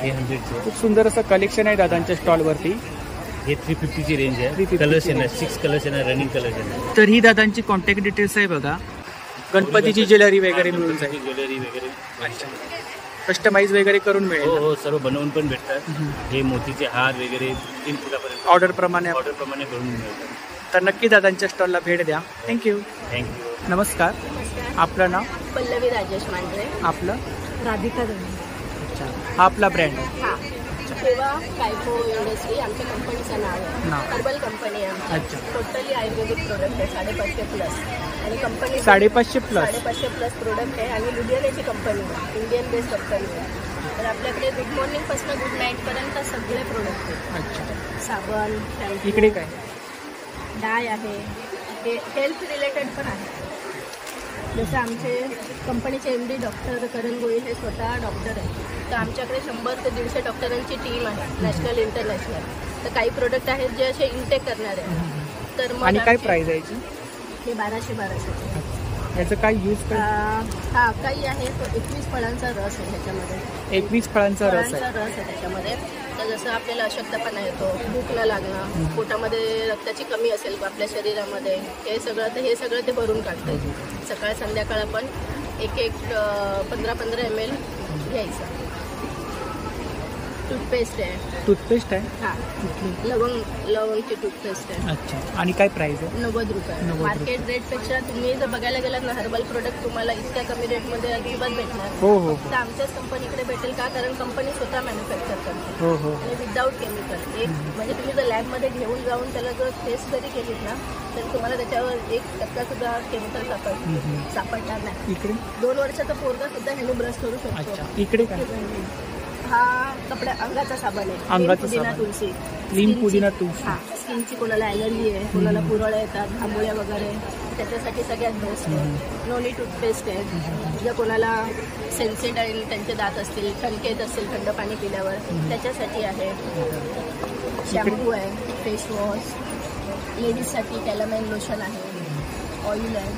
हे 100 चे.
खूप सुंदर असं कलेक्शन आहे दादांच्या स्टॉलवरती.
हे 350 ची रेंज आहे.
350
कलर्स येणार, 6 कलर्स येणार, रनिंग कलर्स येणार.
तर ही दादांची कॉन्टॅक्ट डिटेल्स आहे बघा. गणपतीची ज्वेलरी वगैरे मिळून जाईल.
ज्वेलरी वगैरे
कस्टमाइज वगैरे करून मिळेल.
हो हो, सर्व बनवून पण भेटतात. हे मोतीचे हार वगैरे 3 फुटापर्यंत
ऑर्डर प्रमाणे
बनवून मिळतात.
तर नक्की दादांच्या स्टॉलला भेट द्या. थँक्यू. नमस्कार. आपलं नाव?
पल्लवी राजेश मांढरे.
आपलं?
राधिका.
अच्छा, हा आपला ब्रँड आहे.
हा, सेवा कायफो इंडस्ट्री आमच्या कंपनीचं नाव आहे. हर्बल कंपनी आहे.
अच्छा.
टोटली आयुर्वेदिक प्रोडक्ट आहे. 550 प्लस. आणि कंपनी
550 प्लस.
550 प्लस प्रोडक्ट आहे. आणि लुधियानाची कंपनी आहे, इंडियन बेस्ड कंपनी आहे. तर आपल्याकडे गुड मॉर्निंग पासून गुड नाईट पर्यंत सगळे प्रोडक्ट आहेत.
अच्छा.
साबण, शॅम्पू,
इकडे काय
डाय आहे. हे हेल्थ रिलेटेड पण आहे. जसं आमचे कंपनीचे MD डॉक्टर करण गोयल हे स्वतः डॉक्टर आहेत. तर आमच्याकडे 100 ते 150 डॉक्टरांची टीम आहे, नॅशनल इंटरनॅशनल. तर काही प्रोडक्ट आहेत जे असे इनटेक करणारे आहेत. तर मग
आणि काय प्राइस आहे याची?
हे 1200.
याचं काय यूज काय?
हा काही आहे तो 21 फळांचा रस आहे ह्याच्यामध्ये.
21 फळांचा रस आहे.
रस आहे त्याच्यामध्ये. तर जसं आपल्याला अशक्तपणा येतो, भूक न लागणं, पोटामध्ये रक्ताची कमी असेल आपल्या शरीरामध्ये, हे सगळं ते भरून काढतं. सकाळ संध्याकाळ आपण एक 15-15 ml घ्यायचं. टूथपेस्ट आहे. हां, लवंगची टूथपेस्ट आहे.
अच्छा. आणि काय प्राइस आहे?
90 रुपये. मार्केट रेटपेक्षा तुम्ही जर बघायला गेलात ना, हर्बल प्रोडक्ट तुम्हाला इतक्या कमी रेटमध्ये अजिबात भेटणार.
हो.
तर आमच्याच कंपनीकडे भेटेल का? कारण कंपनी स्वतः मॅन्युफॅक्चर करते.
हो.
आणि विदाऊट केमिकल. म्हणजे तुम्ही जर लॅबमध्ये घेऊन जाऊन त्याला जर टेस्ट जरी केलीत ना, तर तुम्हाला त्याच्यावर 1% सुद्धा केमिकल सापडणार नाही.
इकडे
2 वर्षाचा पोरगा सुद्धा ह्याने ब्रश करू शकतो.
अच्छा. इकडे काय?
हा अंगाचा साबण आहे.
अंगाचा
पुदिना
साबण.
तुळशी.
लीम पुदिना तुळशी.
हा, स्किनची कोणाला ॲलर्जी आहे, कोणाला पुरळ येतात, घामोळ्या वगैरे, त्याच्यासाठी सगळ्यात बेस्ट आहे. नोनी टूथपेस्ट आहे. जर कोणाला सेन्सिटाईन त्यांचे दात असतील, ठणके येत असतील थंड पाणी पिल्यावर, त्याच्यासाठी आहे. शॅम्पू आहे, फेस वॉश, लेडीजसाठी कॅलामाइन लोशन आहे, ऑइल आहे.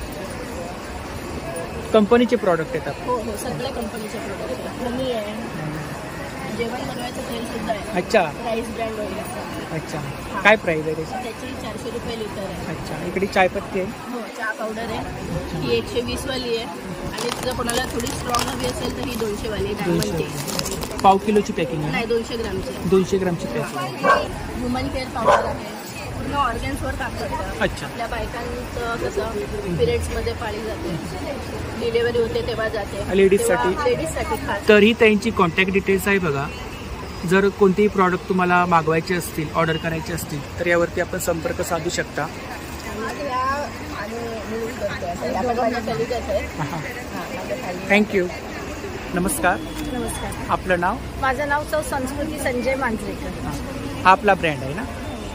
कंपनीचे प्रॉडक्ट येतात.
हो, सगळ्या कंपनीचे प्रोडक्ट आहे. हनी आहे. जेवण बनवायचं तेल सुद्धा आहे.
अच्छा.
राईस ब्रँड ऑइल असतं.
अच्छा. काय प्राइस आहे त्याची?
त्याची 400 रुपये लिटर आहे.
अच्छा. इकडे चायपत्ती आहे.
हो, चहा पावडर आहे. ही 120 वाली आहे. आणि जर कोणाला थोडी स्ट्रॉंग हवी असेल तर ही 200 वाली डायमंड टी.
पाव किलोची पॅकिंग आहे?
नाही, 200 ग्रामची.
200 ग्रामची पॅकिंग.
ह्युमन केअर पावडर आहे. पूर्ण ऑर्गन्सवर काम करतं.
अच्छा.
आपल्या बायकांचं कसं पिरियड्समध्ये पाळी जाते, डिलिव्हरी होते तेव्हा जाते, लेडीजसाठी खास.
तरी त्यांची कॉन्टॅक्ट डिटेल्स आहे बघा. जर कोणतेही प्रॉडक्ट तुम्हाला मागवायचे असतील, ऑर्डर करायचे असतील, तर यावरती आपण संपर्क साधू शकता. थँक्यू. नमस्कार. आपलं नाव?
माझं नाव सौ संस्कृती संजय मांजरेकर.
हा आपला ब्रँड आहे ना,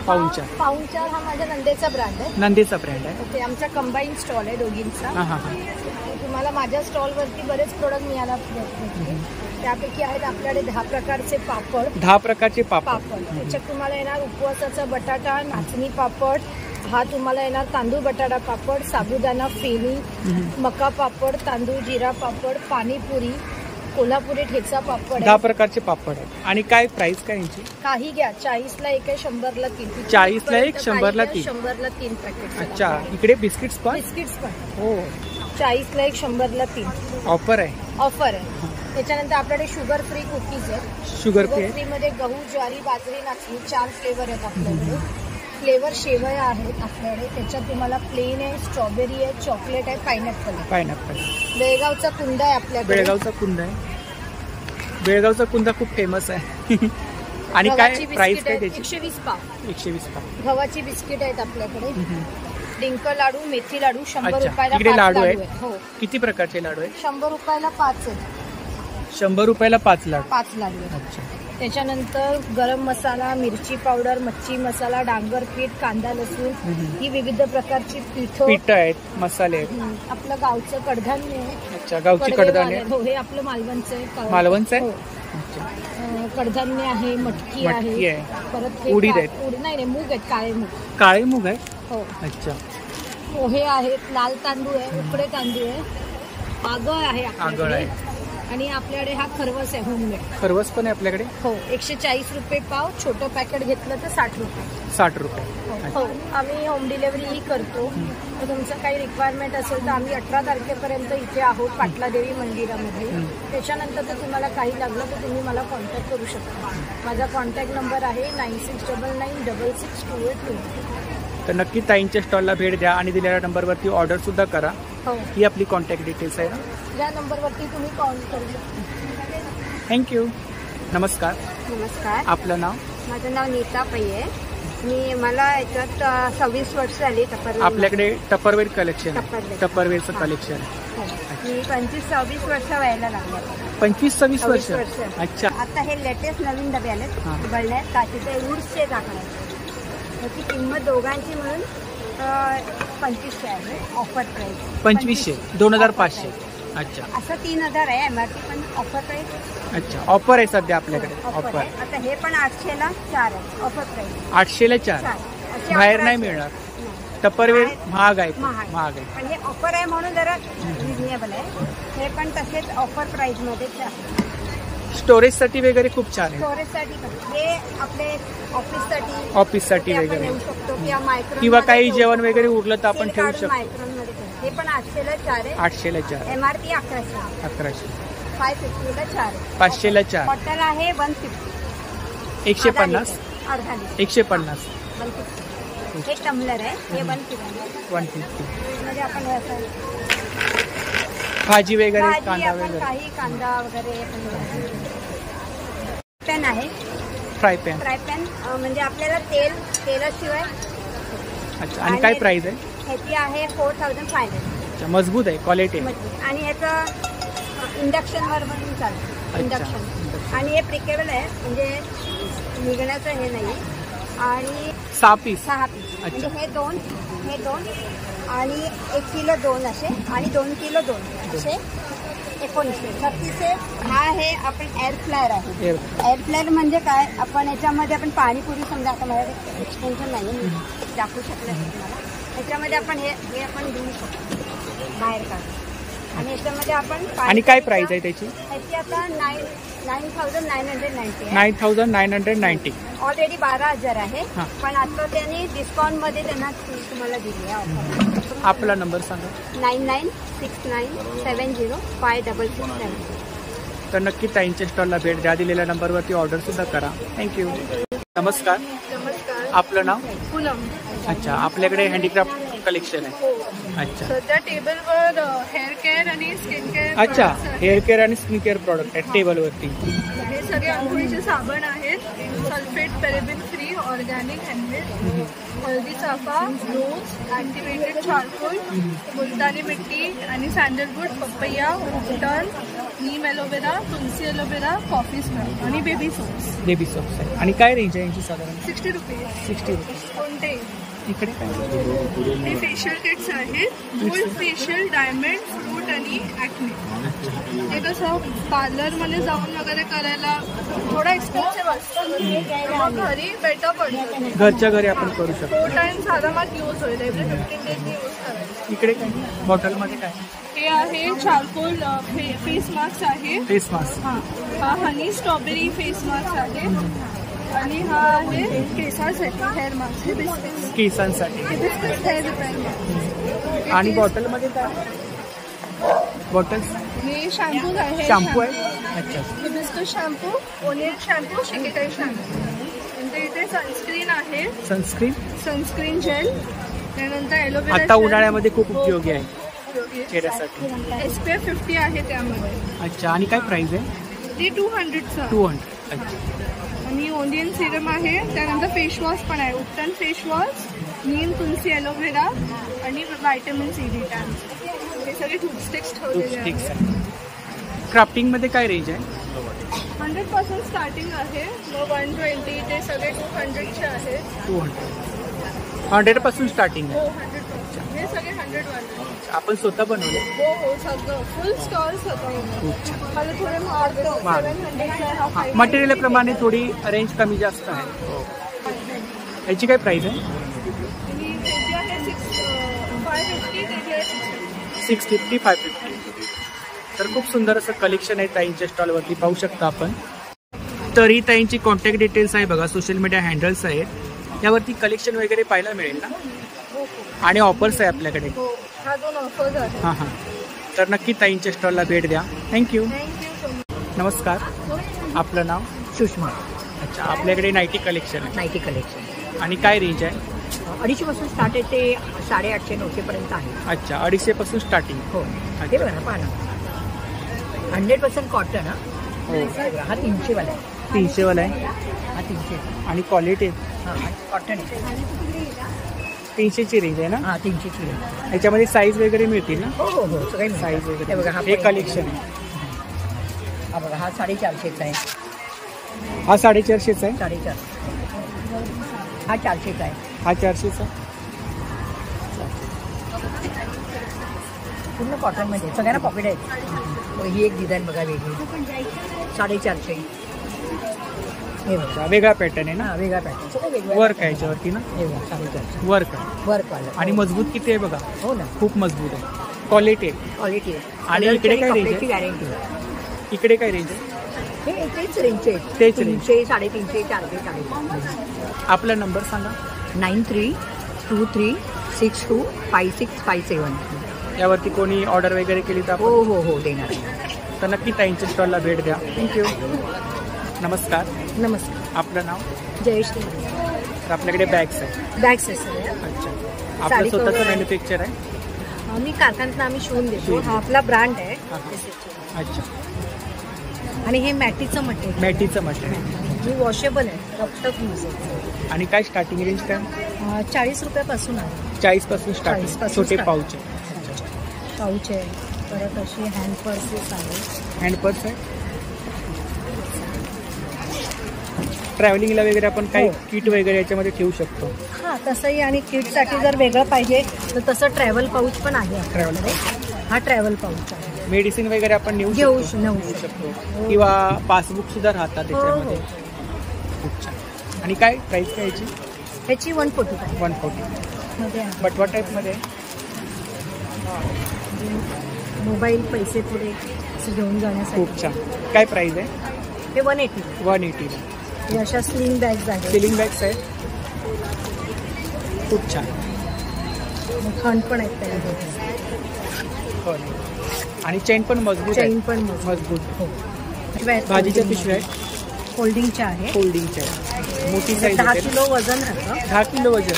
पाहुणचार?
पाहुणचार हा माझ्या नंदेचा ब्रँड आहे.
नंदेचा ब्रँड आहे.
ओके. आमचा कंबाईन स्टॉल आहे दोघींचा. तुम्हाला माझ्या स्टॉलवरती बरेच प्रोडक्ट मिळायला भेटतील. त्यापैकी आहेत आपल्याकडे 10 प्रकारचे पापड.
10 प्रकारचे पापड.
त्याच्यात तुम्हाला येणार उपवासाचा बटाटा, नाचणी पापड. हा तुम्हाला येणार तांदूळ बटाटा पापड, साबुदाणा फेणी, मका पापड, तांदूळ जिरा पापड, पाणीपुरी, कोल्हापुरी ठेचा पापड.
10 प्रकारचे पापड आहेत. आणि काय प्राइस काय यांची?
काही घ्या. 40ला 1 आहे, 100ला 3.
40ला 1, 100ला 3.
100ला 3 पॅकेट.
अच्छा. इकडे बिस्किट्स पण?
बिस्किट्स पण.
हो.
40ला 1, 100ला 3.
ऑफर आहे.
ऑफर आहे. त्याच्यानंतर आपल्याकडे शुगर फ्री कुकीज आहेत.
शुगर फ्री
मध्ये गहू, ज्वारी, बाजरी, नाचणी 4 फ्लेवर आहेत आपल्याकडे. फ्लेवर शेवया आहेत आपल्याकडे. त्याच्यात तुम्हाला प्लेन आहे, स्ट्रॉबेरी आहे, चॉकलेट आहे, पायनॅपल आहे. बेळगावचा कुंदा आहे आपल्याकडे.
बेळगावचा कुंदा खूप फेमस आहे. आणि काय प्राइस काय त्याची?
120 पाव.
120 पाव.
गव्हाची बिस्किट आहेत आपल्याकडे. डिंक लाडू, मेथी लाडू 100 रुपयाला
इकडे
5
लाडू
आहेत.
आहेत.
हो.
किती प्रकारचे लाडू आहेत?
100 रुपयाला 5 आहेत.
100 रुपयाला 5 लाडू.
5 लाडू आहेत.
अच्छा.
त्याच्यानंतर गरम मसाला, मिरची पावडर, मच्छी मसाला, डांगर पीठ, कांदा लसूण ही विविध प्रकारची पीठ
आहेत, मसाले आहेत.
आपलं गावचं कडधान्य आहे.
अच्छा. गावची कडधान्य.
हो, हे आपलं मालवणचं आहे.
मालवणचं आहे.
कडधान्य आहे, मटकी आहे, परत
उडीद आहेत.
नाही, मूग आहेत, काळे मूग.
काळे मूग आहे.
हो.
अच्छा.
पोहे आहेत, लाल तांदूळ आहे, उकडे तांदूळ आहे, आगळ आहे आपल्याकडे. आणि आपल्याकडे हा खरवस आहे, होममेड
खरवस पण आहे आपल्याकडे.
हो. 140 रुपये पाव. छोटं पॅकेट घेतलं तर 60 रुपये.
60 रुपये.
हो. आम्ही होम डिलिव्हरीही करतो. तर तुमचं काही रिक्वायरमेंट असेल तर आम्ही 18 तारखेपर्यंत इथे आहोत पाटलादेवी मंदिरामध्ये. त्याच्यानंतर जर तुम्हाला काही लागलं तर तुम्ही मला कॉन्टॅक्ट करू शकता. माझा कॉन्टॅक्ट नंबर आहे 9699662822.
तर नक्की ताईंच्या स्टॉलला भेट द्या आणि दिलेल्या नंबरवरती ऑर्डर सुद्धा करा.
हो.
ही आपली कॉन्टॅक्ट डिटेल्स आहे ना.
या नंबरवरती तुम्ही कॉल करू शकता.
थँक्यू. नमस्कार. आपलं नाव?
माझं नाव नीता पै आहे. मला याच्यात 26 वर्ष झाली.
आपल्याकडे टपरवेअर कलेक्शन, टपरवेअरचं कलेक्शन.
मी 25-26 वर्ष व्हायला लागले.
25-26 वर्ष. अच्छा.
आता हे लेटेस्ट नवीन डबे आलेत, बळण्यात काचेचे वूड्सचे झाकण. त्याची किंमत दोघांची म्हणून
2500 आहे ऑफर प्राइस.
2500, 2500. अच्छा
असं 3000 आहे MRP, पण ऑफर प्राइस.
अच्छा, ऑफर आहे सध्या आपल्याकडे.
ऑफर आहे. आता हे पण 800ला 4 आहे ऑफर प्राइस.
800ला 4. बाहेर नाही मिळणार. टपरवेअर महाग आहे.
महाग आहे, पण हे ऑफर आहे म्हणून जरा रिजनेबल आहे. हे पण तसेच ऑफर प्राइस मध्ये.
स्टोरेजसाठी वगैरे खूप छान आहे.
स्टोरेजसाठी हे आपले
ऑफिससाठी वगैरे
किंवा
काही जेवण वगैरे उरलं तर आपण ठेवू शकतो.
हे पण 800ला 4 आहे.
800ला 4.
MRP 1100. 550ला 4 आहे.
500ला 4.
बॉटल आहे 150.
150.
अर्धा लिटर.
150.
150. हे टम्बलर आहे. हे 150. म्हणजे आपण
भाजी वगैरे, कांदा
आपण
वगैरे.
काही कांदा वगैरे. पॅन आहे.
Fry pan.
म्हणजे आपल्याला तेलाशिवाय.
अच्छा, आणि काय प्राइस आहे?
ह्याची आहे 4500.
अच्छा, मजबूत आहे, क्वालिटी आहे.
आणि ह्याचं इंडक्शनवर पण चालतं. इंडक्शन. आणि हे प्रिकेबल आहे, म्हणजे निघण्याचं हे नाही. आणि 6 पीस. म्हणजे हे दोन आणि 1 किलो 2 असे, आणि 2 किलो 2 असे 1936. हा आहे आपण एअर फ्लायर आहे. एअर फ्लायर म्हणजे काय, आपण याच्यामध्ये आपण पाणीपुरी समजा, आता माझ्याकडे एक्सटेन्शन नाही दाखवू शकलं नाही तुम्हाला. याच्यामध्ये आपण हे आपण घेऊ शकतो बाहेर काढून. आणि याच्यामध्ये आपण.
आणि काय प्राइस आहे त्याची?
त्याची आता 9,990 आहे.
9,990.
ऑलरेडी 12,000 आहे, पण आता त्यांनी डिस्काउंट मध्ये त्यांना तुम्हाला दिली आहे ऑफर.
आपला नंबर सांगा.
9969705667.
तर नक्की ताईंच्या स्टॉलला भेट द्या. दिलेल्या नंबरवरती ऑर्डर सुद्धा करा. थँक्यू. नमस्कार. आपलं नाव?
पूनम.
अच्छा, आपल्याकडे हँडीक्राफ्ट कलेक्शन आहे. अच्छा,
सध्या टेबलवर हेअर केअर आणि स्किन केअर.
अच्छा, हेअर केअर आणि स्किन केअर प्रॉडक्ट आहेत टेबलवरती.
हे सगळे अंघोळीचे साबण आहेत. Sulphate, paraben free, organic, handmade. हळदी चाफा, रोज, ॲक्टिवेटेड चारकोल, मुलतानी मिट्टी आणि सँडलवूड, पपैया, उपटन, नीम एलोवेरा, तुलसी एलोवेरा, कॉफी स्क्रब आणि बेबी सोप्स.
बेबी सोप्स आहे. आणि काय रेंज आहे यांची साधारण?
60 रुपीज.
60 रुपीज.
कोणते?
इकडे काय?
हे फेशियल किट्स आहेत. फुल फेशियल, डायमंड, फ्रूट आणि ॲक्ने. हे कसं पार्लरमध्ये जाऊन वगैरे करायला थोडा एक्सपेन्सिव्ह असतं, घरी बेटर पडतं.
घरच्या घरी आपण करू शकतो.
4 टाइम्स आरामात यूज होईल. एव्हरी 15 डेजनी यूज करायचं.
इकडे काय बॉटलमध्ये काय?
हे आहे चारकोल फेस मास्क आहे.
Face mask.
हा हनी स्ट्रॉबेरी फेस मास्क आहे. आणि हा आहे केसांसाठी हेअर मास्क. हे बिस्किट्स
केसांसाठी.
हे बिस्किट्स हेअर रिपेअर.
आणि बॉटलमध्ये काय? बॉटल्स.
हे शॅम्पू आहे.
शॅम्पू आहे. अच्छा,
हिबिस्कस शॅम्पू, ओनियन शॅम्पू, शिकेकाई शॅम्पू. नंतर इथे सनस्क्रीन आहे. Sunscreen gel. त्यानंतर एलोवेरा.
आता उन्हाळ्यामध्ये खूप उपयोगी आहे चेहऱ्यासाठी.
SPF 50 आहे त्यामध्ये.
अच्छा, आणि काय प्राइस आहे?
ते 200चा.
200. अच्छा.
आणि ओनियन सिरम आहे. त्यानंतर फेसवॉश पण आहे. उपटन फेसवॉश, नीम, तुलसी, एलोवेरा आणि व्हायटमिन C टॅन. हे सगळे टूथस्टिक्स ठेवलेले आहेत.
क्राफ्टिंग मध्ये काय रेंज आहे?
100% स्टार्टिंग आहे. मग 120 ते सगळे 200चे आहे.
100% स्टार्टिंग आहे.
हो, 100%. हे सगळे 100
आपण स्वतः बनवले?
हो, सगळं फुल स्टॉल स्वतः. मला थोडे महाग 700.
मटेरियल प्रमाणे थोडी रेंज कमी जास्त आहे. याची काय प्राइस आहे? 650, 550. तर खूप सुंदर असं कलेक्शन आहे ताईंच्या स्टॉलवरती, पाहू शकता आपण. तर ही ताईंची कॉन्टॅक्ट डिटेल्स आहे बघा, सोशल मीडिया हँडल्स आहेत, यावरती कलेक्शन वगैरे पाहायला मिळेल ना. आणि ऑफर्स आहे आपल्याकडे. हां हां, तर नक्की ताईंच्या स्टॉलला भेट द्या. थँक्यू. नमस्कार. आपलं नाव?
सुषमा.
अच्छा, आपल्याकडे नाईटी कलेक्शन आहे.
Nightie collection.
आणि काय रेंज आहे?
250 पासून स्टार्ट आहे ते 850-900 पर्यंत आहे.
अच्छा, 250 पासून स्टार्टिंग.
हो, ते बघा ना, पहा ना, 100% कॉटन. हा 300 वाला आहे.
300 वाला आहे.
हा 300.
आणि क्वालिटी
हां, कॉटन आहे.
300ची रेंज आहे ना?
हां, 300ची रेंज.
याच्यामध्ये साईज वगैरे मिळतील ना?
हो हो हो, सगळे
साईज वगैरे.
बघा,
हे कलेक्शन आहे.
हा बघा, हा 450चा आहे.
हा 450चा आहे.
450. हा 400चा आहे.
हा 400चा.
पूर्ण कॉटनमध्ये सगळ्यांना पॉकेट आहेत. ही एक डिझाईन बघा वेगळी 450. हे बघा
वेगळा पॅटर्न आहे ना.
वेगळा पॅटर्न सगळं वेगळं
वर्क आहे याच्यावरती ना.
हे बघा 450
वर्क
वर्कवालं.
आणि मजबूत किती आहे बघा.
हो ना,
खूप मजबूत आहे. क्वालिटी आहे.
क्वालिटी आहे.
आणि इकडे काय रेंज आहे?
गॅरंटी.
इकडे काय रेंज आहे?
हे तेच रेंजचे आहेत.
तेच रेंज.
300, 350, 400, 450.
आपला नंबर सांगा.
9323625657.
यावरती कोणी ऑर्डर वगैरे केली तर
हो हो हो देणार.
तर नक्की ताईंच्या स्टॉलला भेट द्या. थँक्यू. नमस्कार.
नमस्कार.
आपलं नाव?
जयश्री.
तर आपल्याकडे बॅग्स आहे.
बॅग्स आहे सर.
अच्छा. आपलं स्वतःचं मॅन्युफॅक्चर आहे?
आम्ही कारखान्यात आम्ही शिवून देतो. हा आपला ब्रँड आहे.
अच्छा.
आणि हे मॅटीचं मटेरियल.
मॅटीचं मटेरियल.
हे वॉशेबल आहे. रफ्टफ यूज आहे.
आणि काय स्टार्टिंग रेंज काय?
40 रुपयापासून आहे.
40 पासून स्टार्टिंग.
40 पासून
छोटे
start.
पाऊच आहे.
पाऊच आहे. परत अशी हँड पर्सेस आहे.
हँड पर्स आहे. ट्रॅव्हलिंगला वगैरे आपण काही किट वगैरे याच्यामध्ये ठेवू शकतो.
हां तसंही. आणि किटसाठी जर वेगळं पाहिजे तर तसं ट्रॅव्हल पाऊच पण आहे आपल्याकडे. हा ट्रॅव्हल पाऊच आहे.
मेडिसिन वगैरे आपण नेऊ शकतो किंवा पासबुक सुद्धा राहतात त्याच्यामध्ये. खूप छान. आणि काय प्राइस काय याची?
ह्याची 140.
140 बटवा टाईपमध्ये.
मोबाईल पैसे पुढे घेऊन जाण्यासाठी.
खूप छान. काय प्राइस आहे?
हे 180.
180.
हे अशा स्लिंग बॅग्स आहेत.
स्लिंग बॅग्स आहेत. खूप छान.
खण पण आहेत त्याच्यामध्ये.
आणि चेन पण मजबूत आहे.
चेन पण
मजबूत.
हो.
भाजीच्या पिशव्या आहेत.
फोल्डिंगच्या आहे.
फोल्डिंगच्या आहे. मोठी साईज.
10 किलो वजन राहतं.
10 किलो वजन.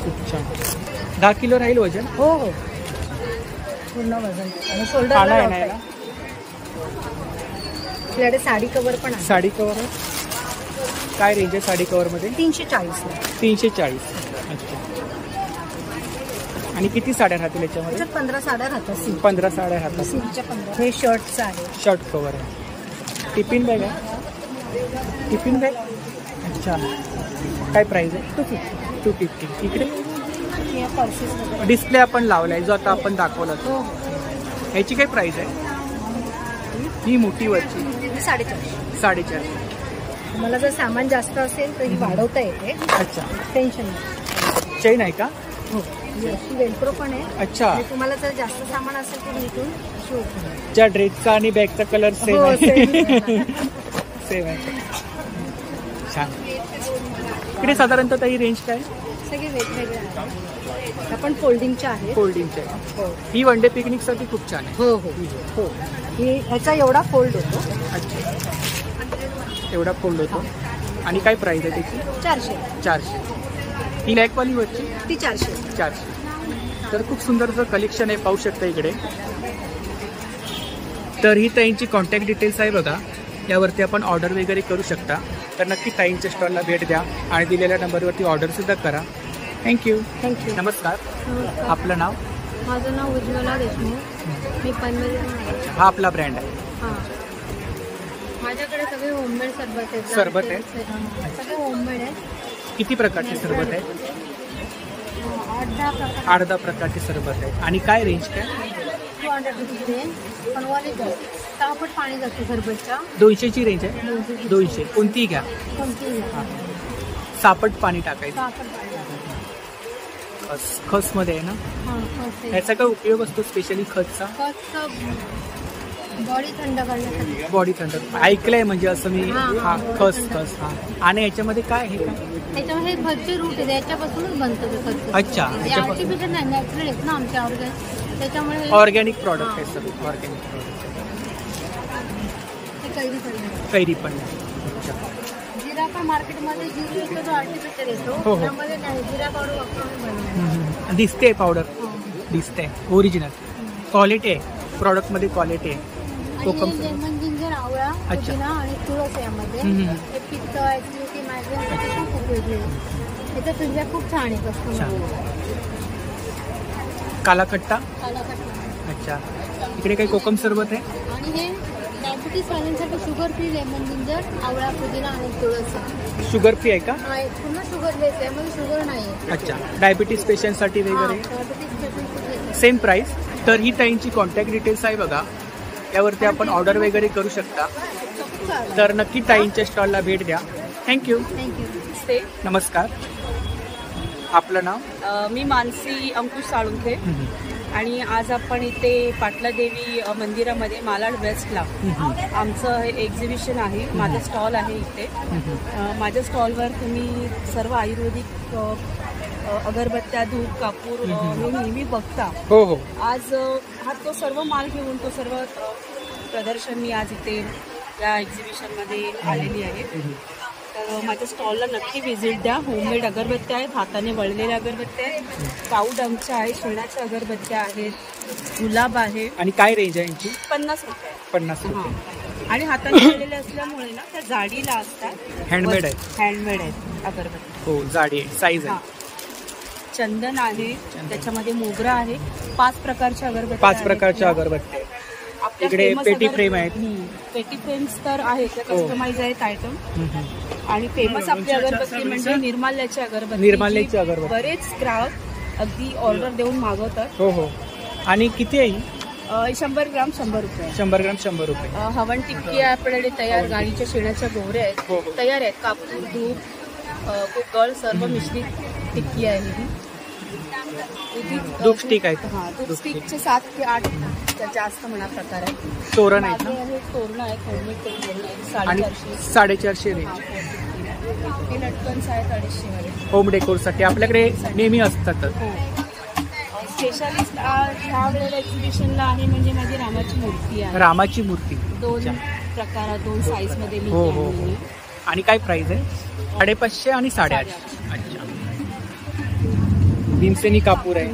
खूप छान. 10 किलो राहील वजन.
हो हो पूर्ण वजन. आणि शोल्डर आपल्याकडे साडी कवर पण आहे.
साडी कवर आहे. काय रेंज आहे साडी कवर मध्ये?
340.
340. अच्छा. आणि किती साड्या राहतील याच्यामध्ये?
15 साड्या राहतात.
15 साड्या राहतात.
सिल्कच्या 15. हे शर्टचं आहे.
शर्ट कवर आहे. टिफिन बॅग आहे. Tiffin bag. अच्छा. काय प्राइस आहे? 250. इकडे डिस्प्ले आपण लावलाय जो आता आपण दाखवला तो. ह्याची काय प्राइस आहे? ही मोठी वरची
450.
450.
मला जर सामान जास्त असेल तर ही वाढवता येते.
अच्छा.
टेन्शन.
चेन आहे का?
हो. अशी वेल्क्रो पण आहे.
अच्छा.
तुम्हाला जर जास्त सामान असेल तर इथून शो करा.
ज्या ड्रेसचा आणि बॅगचा कलर सेम आहे. सेम आहे. छान. इकडे साधारणतः ही रेंज काय?
सगळे वेगवेगळे आहेत. आपण फोल्डिंगच्या आहे.
फोल्डिंगच्या. हो. ही वन डे पिकनिकसाठी खूप छान आहे.
हो हो हो. ही ह्याचा एवढा फोल्ड होतो.
अच्छा. एवढा फोल्ड होतो. आणि काय प्राइस आहे त्याची? 400. ही लॅकवाली वरची?
ती 400.
तर खूप सुंदरचं कलेक्शन आहे. पाहू शकता इकडे. तर ही ताईंची कॉन्टॅक्ट डिटेल्स आहे बघा. यावरती आपण ऑर्डर वगैरे करू शकता. तर नक्की ताईंच्या स्टॉलला भेट द्या आणि दिलेल्या नंबरवरती ऑर्डरसुद्धा करा. थँक्यू. नमस्कार. आपलं नाव?
माझं नाव उज्ज्वला देशमुख. मी पनवेल.
हा आपला ब्रँड आहे.
हां. माझ्याकडे सगळे होममेड सरबत आहेत.
सरबत आहे.
सगळे होममेड आहे.
किती प्रकारचे सरबत आहे? 8-10 प्रकारचे सरबत आहे. आणि काय रेंज काय?
200 रुपये. पण वाली 6 फूट पाणी जातं सरबतच्या.
200ची रेंज आहे. 200. कोणतीही घ्या.
कोणतीही.
6 पट पाणी टाकायचं.
6 फूट पाणी.
खस मध्ये आहे ना? याचा काय उपयोग असतो स्पेशली खसचा?
बॉडी थंड करण्यासाठी.
बॉडी थंड ऐकलंय म्हणजे असं मी. हा खस. हा. आणि याच्यामध्ये काय आहे?
त्याच्यामध्ये खसचे रूट आहे. याच्यापासूनच बनतं ते खस.
अच्छा.
आर्टिफिशियल नाही, नॅचरल आहेत ना आमच्या ऑर्गॅनिक. त्याच्यामुळे
ऑर्गॅनिक प्रॉडक्ट आहे सगळे. Organic product. कैरी पण.
जिरा पण मार्केटमध्ये जिरा येतो तो आर्टिफिशियल येतो. त्यामध्ये नाही, जिरा पावडर वापरून
दिसते पावडर. दिसते ओरिजिनल क्वालिटी आहे. प्रॉडक्ट मध्ये क्वालिटी आहे.
लेमन, जिंजर, आवळा, पुदिना आणि तुळस यामध्ये. हे पित्त, ऍसिडिटी, मायग्रेनसाठी खूप उपयोगी आहे. याचा फिडबॅक खूप छान आहे कस्टमर.
काला खट्टा. अच्छा. इकडे काही कोकम सरबत आहे.
आणि हे डायबिटीस वाल्यांसाठी शुगर फ्री लेमन जिंजर, आवळा, पुदिना आणि तुळस.
शुगर फ्री आहे का?
पुन्हा शुगर लेस आहे, यामध्ये शुगर नाही आहे.
अच्छा, डायबिटीस पेशंटसाठी वगैरे
डायबिटीस पेशंटसाठी
सेम प्राइस. तर ही ताईंची कॉन्टॅक्ट डिटेल्स आहे बघा, यावरती आपण ऑर्डर वगैरे करू शकता. तर नक्की ताईंच्या स्टॉलला भेट द्या. थँक्यू. नमस्कार, आपलं नाव?
मी मानसी अंकुश साळुंखे आणि आज आपण इथे पाटला देवी मंदिरामध्ये मालाड वेस्टला आमचं एक्झिबिशन आहे. माझा स्टॉल आहे इथे. माझ्या स्टॉलवर तुम्ही सर्व आयुर्वेदिक अगरबत्त्या, धूप, कापूर हे नेहमी बघता.
हो हो.
आज हा तो सर्व माल घेऊन तो सर्व प्रदर्शन मी आज इथे या एक्झिबिशनमध्ये आलेली आहे. तर माझ्या स्टॉलला नक्की व्हिजिट द्या. होममेड अगरबत्त्या आहेत, हाताने वळलेल्या अगरबत्त्या आहेत, पाऊड आमच्या आहे, शेणाच्या अगरबत्त्या आहेत, गुलाब आहे.
आणि काय रेंज आहे यांची?
50 रुपये.
50 रुपये.
आणि हाताने वळलेल्या असल्यामुळे ना त्या जाडीला असतात.
हँडमेड आहेत.
हँडमेड आहेत अगरबत्त्या.
हो, जाडी आहे, साईज आहे.
चंदन आहे, त्याच्यामध्ये मोगरा आहे. 5 प्रकारच्या अगरबत्त्या.
5 प्रकारच्या अगरबत्त्या. इकडे पेटी फ्रेम आहेत.
पेटी फ्रेम्स तर आहेत, कस्टमाइज आहेत आयटम. आणि फेमस आपली अगरबत्ती म्हणजे निर्माल्याची अगरबत्ती.
निर्माल्याची अगरबत्ती
बरेच ग्राहक अगदी ऑर्डर देऊन मागवतात.
हो हो. आणि किती आहे?
100 ग्राम 100 रुपये.
100 ग्राम 100 रुपये.
हवन टिक्की आहे आपल्याकडे तयार. गाडीच्या शेणाच्या गोवऱ्या आहेत तयार आहेत. कापूर, धूप, गळ सर्व मिश्रित टिक्की आहे ही.
धूप स्टिक आहेत.
हां, धूप स्टिकचे 7 ते 8 जास्त म्हणा प्रकार आहेत.
तोरण आहेत ना?
तोरण आहेत, होममेड तोरण आहेत.
आणि 450 रेंज.
हे लटकन्स आहेत 250 मध्ये.
होम डेकोरसाठी आपल्याकडे नेहमी असतात.
स्पेशालिस्ट ह्या वेळेला एक्झिबिशनला आहे म्हणजे माझी रामाची मूर्ती आहे.
रामाची मूर्ती
2 प्रकारात 2 साईज मध्ये मी.
हो हो. आणि काय प्राइस आहे? 550 आणि 850. अच्छा. भीमसेनी कापूर आहे.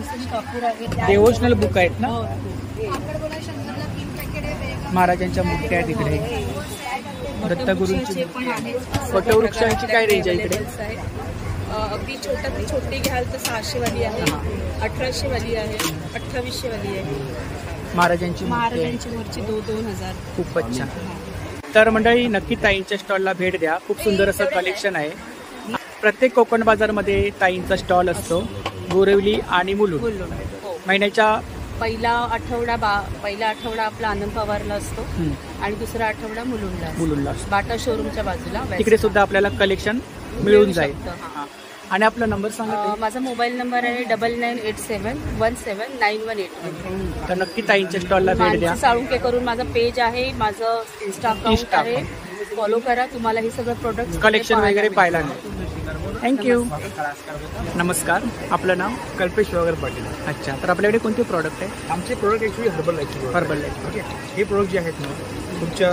डिवोशनल बुक आहेत ना? महाराजांच्या मूर्त्या आहेत इकडे. दत्तगुरूंची वटवृक्षांची काय रेंज आहे इकडे?
अगदी छोटी घ्याल तर 600 वाली आहे, 1800 वाली आहे, 2800 वाली आहे.
महाराजांची
मूर्ती 2000.
खूपच छान. तर मंडळी नक्की ताईंच्या स्टॉलला भेट द्या. खूप सुंदर असं कलेक्शन आहे. प्रत्येक कोकण बाजारमध्ये ताईंचा स्टॉल असतो. बोरिवली आणि मुलुंड. महिन्याच्या
पहिला आठवडा आपला आनंद पवारला असतो आणि दुसरा आठवडा मुलुंडला बाटा शोरूमच्या बाजूला.
तिकडे सुद्धा आपल्याला कलेक्शन मिळून जाईल. आणि आपला नंबर सांगा.
माझा मोबाईल नंबर आहे 9987179181.
तर नक्की ताईंच्या स्टॉलला भेट द्या.
साळुंखे करून माझा पेज आहे, माझं इंस्टा अकाउंट आहे, फॉलो करा. तुम्हाला हे सगळं प्रोडक्ट
कलेक्शन वगैरे पाहायला मिळेल. थँक्यू. नमस्कार, आपलं नाव?
कल्पेश वगैरे पाटील.
अच्छा. तर आपल्याकडे कोणते प्रॉडक्ट आहे?
आमचे product actually herbal life. Okay. हे प्रोडक्ट जे आहेत ना तुमच्या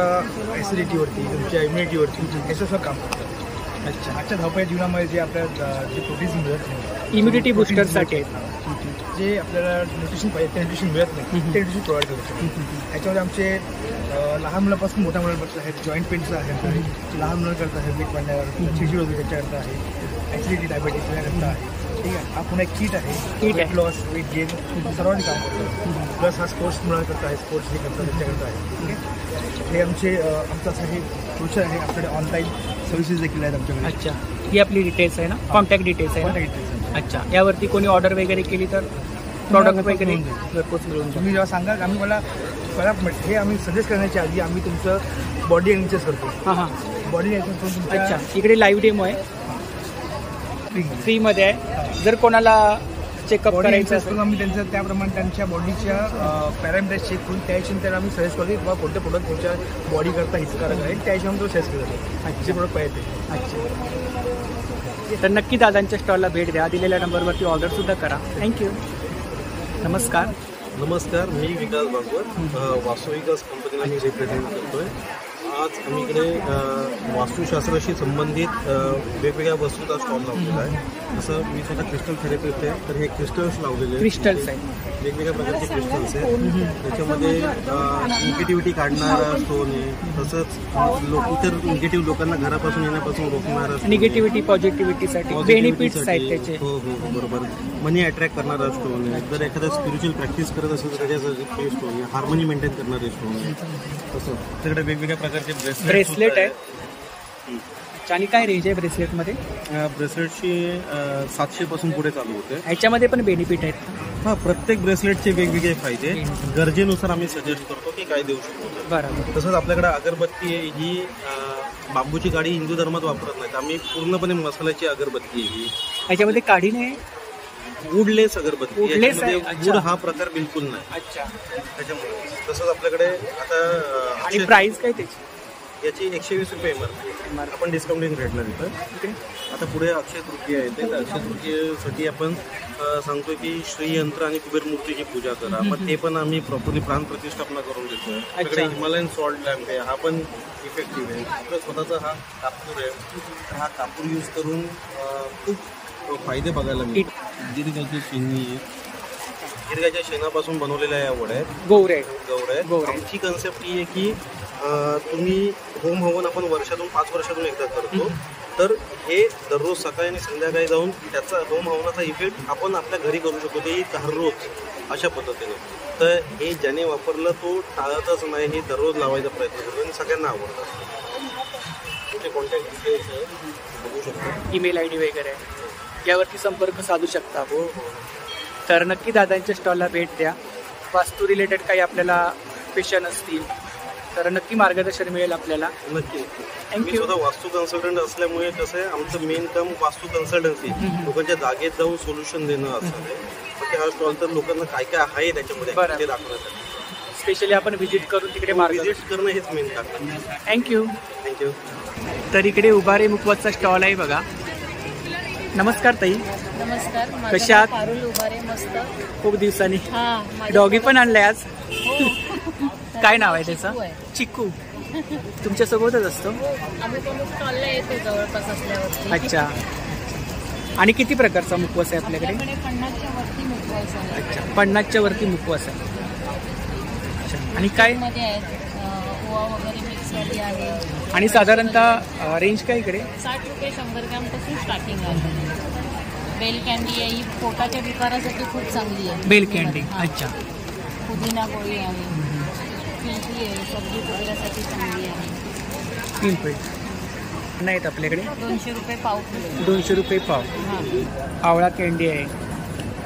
ॲसिडिटीवरती, तुमच्या इम्युनिटीवरती याचं काम करतात. अच्छा. आजच्या धावपळीच्या जीवनामध्ये जे आपल्याला जे प्रोटीन्स मिळत नाही,
इम्युनिटी बुस्टरसाठी आहेत,
जे आपल्याला न्यूट्रिशन पाहिजे ते न्यूट्रिशन मिळत नाही, ते न्यूट्रिशन प्रोव्हाइड करतो. याच्यामध्ये आमचे लहान मुलापासून मोठ्या मुलांपासून आहेत. जॉईंट पेनचं आहे, लहान मुलांकरता आहे, वेट वाढण्यावर, चिडचिड होते त्याच्याकरता आहे, ॲसिडिटी, डायबिटीस त्याच्याकरता आहे. ठीक आहे. हा पुन्हा एक किट आहे, वेट लॉस, वेट गेन सर्वांनी काम करतो. प्लस हा स्पोर्ट्स मुलांकरता आहे, स्पोर्ट्स जे करतात त्याच्याकरता आहे. ठीक आहे. हे आमचं असं हे फ्युचर आहे. आपल्याकडे ऑनलाईन सर्व्हिसेस देखील आहेत आमच्याकडे.
अच्छा. ही आपली डिटेल्स आहे ना? कॉन्टॅक्ट डिटेल्स आहे. अच्छा. यावरती कोणी ऑर्डर वगैरे केली तर प्रॉडक्ट वगैरे घरपोच मिळून
तुम्ही जेव्हा सांगा आम्ही मला हे आम्ही सजेस्ट करण्याच्या आधी आम्ही तुमचं बॉडी एनालिसिस करतो.
हां हां.
Body analysis.
अच्छा. इकडे लाईव्ह डेमो आहे, फ्रीमध्ये आहे. जर कोणाला चेकअप करायचं असेल
आम्ही त्यांचं त्याप्रमाणे त्यांच्या बॉडीच्या पॅरामीटर्स चेक करून त्या हिशोबाने त्याला आम्ही सजेस्ट करतो किंवा कोणते प्रोडक्ट तुमच्या बॉडी करता हितकारक आहे त्या हिशोबाने तो सजेस्ट करतो. जे प्रोडक्ट पाहिजे.
अच्छा. तर नक्की दादांच्या स्टॉलला भेट द्या. दिलेल्या नंबरवरती ऑर्डरसुद्धा करा. थँक्यू. नमस्कार.
नमस्कार, मी विकास भागवत, वासू विकास कंपनीला मी रिप्रेझेंट करतोय. आज आम्ही इकडे वास्तुशास्त्राशी संबंधित वेगवेगळ्या वस्तूचा स्टॉल लावलेला आहे. जसं मी स्वतः क्रिस्टल थेरपिस्ट आहे, तर हे क्रिस्टल्स लावलेले आहेत.
क्रिस्टल्स आहे,
वेगवेगळ्या प्रकारचे क्रिस्टल्स आहेत. त्याच्यामध्ये निगेटिव्हिटी काढणारा स्टोन आहे, तसंच इतर निगेटिव्ह लोकांना घरापासून येण्यापासून रोखणारा,
निगेटिव्हिटी पॉझिटिव्हिटीसाठी बेनिफिट्स आहेत त्याचे.
हो हो बरोबर. मनी अट्रॅक्ट करणारा स्टोन आहे. जर एखादा स्पिरिच्युअल प्रॅक्टिस करत असेल तर त्याच्यासाठी स्टोन आहे. हार्मोनी मेंटेन करणारे स्टोन आहे. तसं त्याच्याकडे वेगवेगळ्या प्रकारचे
ब्रेसलेट आहे. आणि काय रेंज आहे ब्रेसलेटमध्ये?
ब्रेसलेटची 700 पासून पुढे चालू होते.
ह्याच्यामध्ये पण बेनिफिट आहेत.
हां, प्रत्येक ब्रेसलेटचे वेगवेगळे फायदे गरजेनुसार आम्ही सजेस्ट करतो की काय देऊ शकतो.
बरोबर.
तसंच आपल्याकडे अगरबत्ती आहे, ही बांबूची काडी हिंदू धर्मात वापरत नाहीत. आम्ही पूर्णपणे मसाल्याची अगरबत्ती आहे ही.
ह्याच्यामध्ये काडी नाही,
वुडलेस अगरबत्ती. याच्यामध्ये वूड हा प्रकार बिलकुल नाही.
अच्छा.
त्याच्यामुळे तसंच आपल्याकडे आता
आणि प्राइस काय त्याची?
याची 120 रुपये MRP. आपण डिस्काउंटिंग रेटला देतो. आता पुढे अक्षय तृतीया येते, तर अक्षय तृतीयेसाठी आपण सांगतो की श्रीयंत्र आणि कुबेर मूर्तीची पूजा करा. मग ते पण आम्ही प्रॉपरली प्राण प्रतिष्ठापना करून देतोय. आपल्याकडे हिमालयन सॉल्ट लॅम्प आहे, हा पण इफेक्टिव्ह आहे. आपला स्वतःचा हा कापूर आहे, हा कापूर यूज करून खूप फायदे बघायला मिळतात. गिरगाच्या शेणी आहे, गिरगाच्या शेणापासून बनवलेल्या या वड्या आहेत. गौऱ्या. आमची कन्सेप्ट ही आहे की तुम्ही होम हवन आपण वर्षातून 5 वर्षातून एकदा करतो, तर हे दररोज सकाळी आणि संध्याकाळी जाऊन त्याचा होम हवनाचा इफेक्ट आपण आपल्या घरी करू शकतो, ते दररोज अशा पद्धतीने. तर हे ज्याने वापरलं तो टाळतच नाही, हे दररोज लावायचा प्रयत्न करतो आणि सगळ्यांना आवडतं. तुमचे कॉन्टॅक्ट डिटेल्स बघू शकतो,
ईमेल ID वगैरे यावरती संपर्क साधू शकता. हो. तर नक्की दादांच्या स्टॉलला भेट द्या. वास्तू रिलेटेड काही आपल्याला क्वेश्चन असतील तर नक्की मार्गदर्शन मिळेल आपल्याला.
नक्की.
थँक्यू.
मी स्वतः वास्तू कन्सल्टंट असल्यामुळे कसं आहे, आमचं मेन काम वास्तू कन्सल्टन्सी, लोकांच्या जागेत जाऊन सोल्युशन देणं असं आहे. मग हा स्टॉल तर लोकांना काय काय आहे त्याच्यामध्ये ते दाखवण्यासाठी.
स्पेशली आपण व्हिजिट करून तिकडे
व्हिजिट करणं हेच मेन काम.
थँक्यू.
थँक्यू.
तर इकडे उभारे मुखवतचा स्टॉल आहे बघा. नमस्कार ताई.
नमस्कार.
कशात?
पारुल उभारे. मस्त.
खूप दिवसांनी. डॉगी पण आणलाय आज. काय नाव आहे त्याचं? चिक्कू. तुमच्या सोबतच असतो?
आम्ही पण स्टॉलला येतो जवळपास असल्यावर.
अच्छा. आणि किती प्रकारचा मुखवास आहे आपल्याकडे?
50च्या वरती मुखवास आहे.
अच्छा, 50च्या वरती मुखवास आहे. आणि काय
मध्ये आहेत ओवा वगैरे मिक्सवाली आहे.
आणि साधारणतः रेंज काय इकडे?
60 रुपये 100 ग्रॅमपासून स्टार्टिंग आहे. बेल कॅन्डी आहे, ही पोटाच्या विकारासाठी खूप चांगली आहे.
बेल कॅन्डी. अच्छा.
पुदिना गोळी आहे, पिंपी आहे, सब्जी वगैरेसाठी चांगली आहे.
पिंपी नाहीत आपल्याकडे.
200 रुपये पाव किलो.
200 रुपये पाव. आवळा कॅन्डी आहे.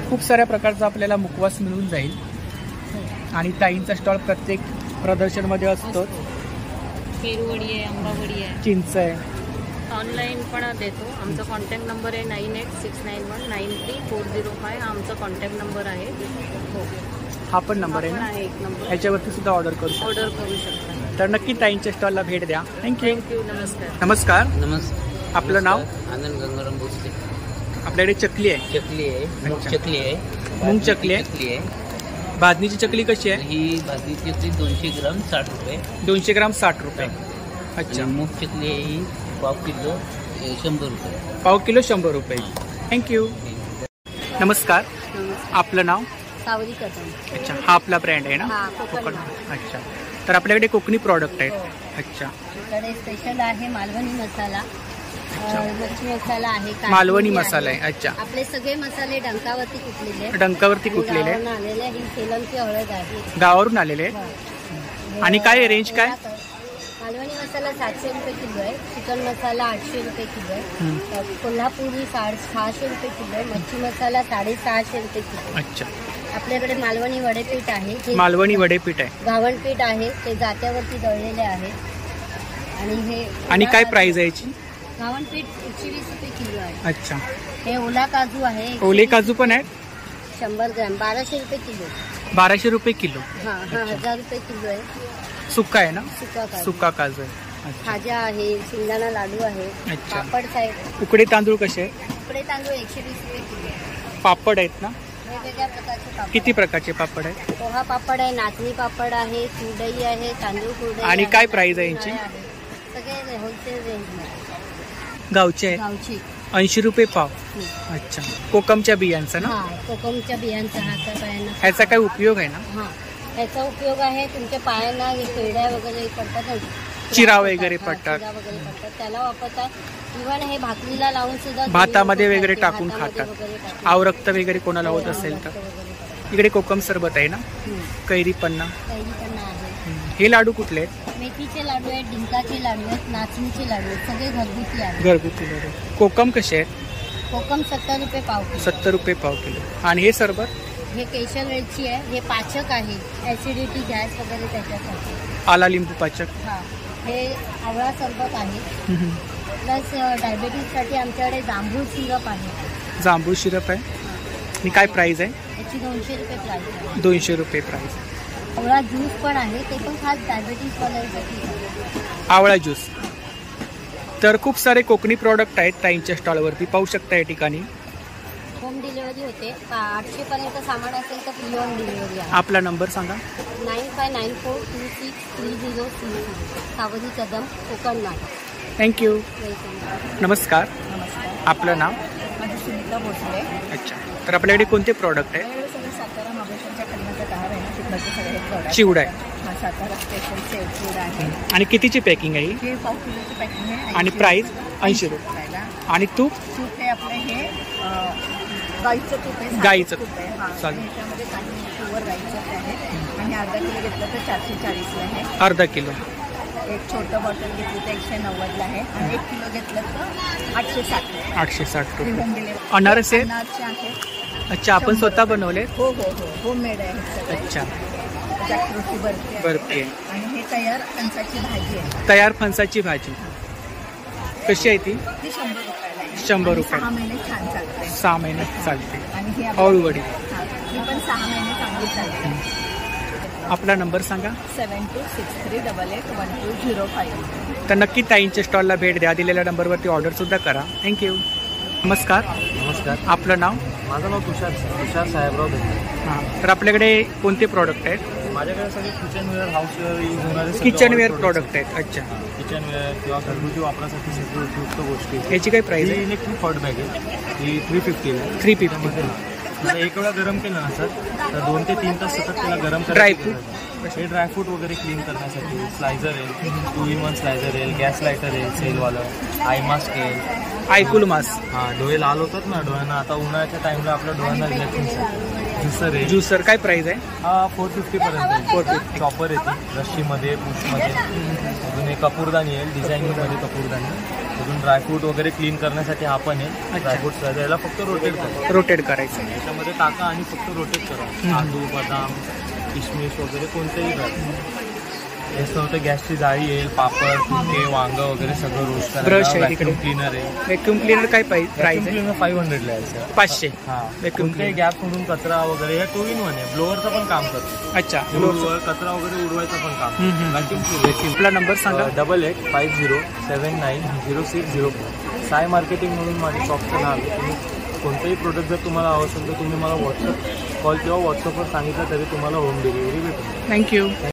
खूप साऱ्या प्रकारचा आपल्याला मुखवास मिळून जाईल. आणि ताईंचा स्टॉल प्रत्येक प्रदर्शनमध्ये असतो.
पेरूवडी आहे, आंबावडी आहे,
चिंच आहे.
ऑनलाईन पण देतो. आमचा कॉन्टॅक्ट नंबर आहे 9869193405. हा आमचा कॉन्टॅक्ट नंबर आहे. हो,
हा पण नंबर आहे ना?
एक नंबर.
ह्याच्यावरती सुद्धा ऑर्डर करू
शकता.
तर नक्की ताईंच्या स्टॉलला भेट द्या. थँक्यू.
नमस्कार.
नमस्कार.
नमस्कार.
आपलं नाव?
आनंद गंगाराम भोसले.
आपल्याकडे चकली आहे.
चकली आहे, मूग चकली आहे,
मूग चकली आहे. भाजणीची चकली कशी आहे?
ही भाजणीची चकली 200 ग्राम 60 रुपये.
200 ग्राम 60 रुपये. अच्छा.
मूग चकली आहे ही पाव किलो 100 रुपये.
पाव किलो 100 रुपये. थँक्यू. नमस्कार. आपलं नाव?
सावरी कदम.
अच्छा, हा आपला ब्रँड आहे ना? कोकण. अच्छा. तर आपल्याकडे कोकणी प्रॉडक्ट आहेत. अच्छा.
इकडे स्पेशल आहे मालवणी मसाला, मच्छी मसाला आहे,
मालवणी मसाला आहे. अच्छा.
आपले सगळे मसाले डंकावरती कुटलेले.
डंकावरती कुटलेले
आलेले. ही सेलमची हळद आहे,
गावावरून आलेले. आणि काय रेंज काय?
मालवणी मसाला 700 रुपये किलो आहे. चिकन मसाला 800 रुपये किलो आहे. कोल्हापुरी 600 रुपये किलो आहे. मच्छी मसाला 650 रुपये किलो.
अच्छा.
आपल्याकडे मालवणी वडेपीठ आहे.
मालवणी वडेपीठ आहे.
घावणपीठ आहे, ते जात्यावरती दळलेले आहे. आणि हे
आणि काय प्राइस आहे याची?
घावणपीठ 120 रुपये किलो आहे.
अच्छा.
हे ओला काजू आहे.
ओले काजू पण आहेत.
100 ग्रॅम 1200 रुपये किलो.
1200 रुपये किलो.
हा 1000 रुपये किलो आहे.
सुका आहे ना?
सुका
काजू आहे.
खाजा आहे, शेंगदाणा लाडू आहे. पापड आहे.
उकडे तांदूळ कसे आहे?
उकडे तांदूळ 120 रुपये किलो.
पापड आहेत ना?
वेगवेगळ्या प्रकारचे पापड.
किती प्रकारचे पापड आहेत?
पोहा पापड आहे, नाचणी पापड आहे, कुरडई आहे, तांदूळ कुरडई
आणि
आहे,
काय प्राइस आहे यांची?
सगळे होलसेल रेंज
गावचे आहे
गावची
80 रुपये पाव. अच्छा, कोकमच्या बियांचा ना?
हा, कोकमच्या बियांचा हाता पायांना.
ह्याचा काय उपयोग आहे ना?
हा, ह्याचा उपयोग आहे तुमच्या पायांना पेड्या वगैरे पडतात ना,
चिरा वगैरे पडतात,
चिरा वगैरे पडतात, त्याला वापरतात. इव्हन हे भाकरीला लावून सुद्धा
भातामध्ये वगैरे टाकून
भातामध्ये
खातात.
वगैरे टाकून.
आवरक्त वगैरे कोणाला होत असेल तर. इकडे कोकम सरबत आहे ना, कैरी पन्ना.
कैरी पण आहे.
हे लाडू कुठले आहेत?
मेथीचे लाडू आहेत, डिंकाचे लाडू आहेत, नाचणीचे लाडू आहेत, सगळे घरगुती आहेत.
घरगुती लाडू. कोकम कसे आहेत?
कोकम 70 रुपये पाव किलो.
70 रुपये पाव किलो. आणि हे सरबत?
हे केशर वेलची आहे, हे पाचक आहे, ऍसिडिटी गॅस वगैरे त्याच्यासाठी.
आला लिंबू पाचक.
हा, हे आवळा सरबत आहे. प्लस डायबेटीजसाठी आमच्याकडे जांभूळ सिरप आहे.
जांभूळ सिरप आहे. आणि काय प्राइस आहे?
याची 200 रुपये प्राइस आहे.
200 रुपये प्राइस.
आवळा ज्यूस पण आहे, ते पण खास डायबेटीजवाल्यांसाठी.
आवळा ज्यूस. तर खूप सारे कोकणी प्रॉडक्ट आहेत ताईंच्या स्टॉलवरती, पाहू शकता या ठिकाणी.
होम डिलिव्हरी होते. 800 पर्यंत सामान असेल तर फ्री होम डिलिव्हरी आहे.
आपला नंबर सांगा.
9594263033. सावधी कदम, कोकण नाट.
थँक्यू.
नमस्कार.
नमस्कार. आपलं नाव?
माझी सुनीता भोसले.
अच्छा, तर आपल्याकडे कोणते प्रॉडक्ट आहेत?
सगळे सातारा महाबळेश्वरच्या खंडाचा तयार आहे ना, तिकडचे सगळे प्रॉडक्ट.
चिवडा आहे.
हा, सातारा स्पेशल सेव चिवडा आहे.
आणि कितीची पॅकिंग आहे?
हे पाव किलोची पॅकिंग आहे.
आणि प्राइस 80 रुपये. आणि तूप?
तूप हे आपलं हे गाईचं तूप आहे.
गाईचं
तूप आहे. हा,
चालेल.
ह्याच्यामध्ये काही प्युअर गाईचं आहे. आणि अर्धा किलो घेतलं तर 440ला आहे.
अर्धा किलो.
एक छोटं बॉटल घेतलं तर 190ला आहे. आणि 1 किलो घेतलं तर 860.
860
होम
रुपये.
डिलिव्हरी.
अनारस आहे?
अनारसे आहेत.
अच्छा, आपण स्वतः बनवले?
हो हो हो, होममेड आहे सगळं.
अच्छा.
जॅकफ्रूटची बर्फी आहे.
बर्फी आहे.
आणि हे तयार फणसाची भाजी आहे.
तयार फणसाची भाजी कशी आहे ती?
ती 100 रुपयाला आहे.
100
आणि
रुपये.
6 महिने छान चालते.
6 महिन्यात चालते.
आणि ही
अळूवडी.
हा, ही पण 6 महिने चांगली चालते.
आपला नंबर सांगा.
7263881205.
तर नक्की ताईंच्या स्टॉलला भेट द्या. दिलेल्या नंबरवरती ऑर्डर सुद्धा करा. थँक्यू. नमस्कार.
नमस्कार.
आपलं नाव?
माझं नाव तुषार साहेबराव भेटले.
हां, तर आपल्याकडे कोणते प्रॉडक्ट आहेत?
माझ्याकडे सगळे किचनवेअर, हाऊसवेअर यूज होणारे
किचनवेअर प्रॉडक्ट आहेत. अच्छा.
किचनवेअर किंवा घरगुती वापरासाठी सगळी उपयुक्त गोष्टी.
याची काय प्राइस आहे?
इलेक्ट्रिक हॉट बॅग आहे. ही 350 आहे.
350.
एक वेळा गरम केलं ना सर, तर 2 ते 3 तास सतत त्याला गरम
ड्रायफ्रूट.
हे ड्रायफ्रूट वगैरे क्लीन करण्यासाठी स्लायझर आहे, 2-in-1 स्लायझर आहे, गॅस लायटर आहे, सेलवालं, आय मास्क आहे,
आयकुल मास्क.
हां, डोळे लाल होतात ना डोळ्यांना, आता उन्हाळ्याच्या टाइमला आपल्या डोळ्यांना रिलॅक्सिंग ज्युसर आहे.
ज्युसर काय प्राइस आहे?
हा 450 पर्यंत. 450. चॉपर येते रशीमध्ये, पुशमध्ये. अजून एक कपूरदानी आहे, डिझायनिंगमध्ये कपूरदानी. अजून ड्रायफ्रूट वगैरे क्लीन करण्यासाठी हा पण आहे. ड्रायफ्रूट याला फक्त रोटेट
करायचं.
त्याच्यामध्ये टाका आणि फक्त रोटेट करा. काजू, बदाम, किशमिश वगैरे कोणतेही करा. याचं होतं गॅसची जाळी येईल, पापड, फुके, वांग वगैरे सगळं रोस्ट करा.
ब्रश आहे,
व्हॅक्यूम क्लीनर आहे.
व्हॅक्यूम क्लीनर काय प्राइस आहे?
500 आहे सर.
500.
हां, कोणत्याही गॅप सोडून कचरा वगैरे हे 2-in-1 आहे. ब्लोअरचं पण काम करतो.
अच्छा.
ब्लोअर कचरा वगैरे उडवायचं पण काम. व्हॅक्यूम.
आपला नंबर सांगा.
8850790604. साय मार्केटिंग म्हणून माझ्या शॉपचं नाव आहे. तुम्ही कोणतंही प्रोडक्ट जर तुम्हाला आवश्यक तर तुम्ही मला कॉल किंवा व्हॉट्सअपवर सांगितलं तरी तुम्हाला होम डिलिव्हरी भेटेल.
थँक्यू.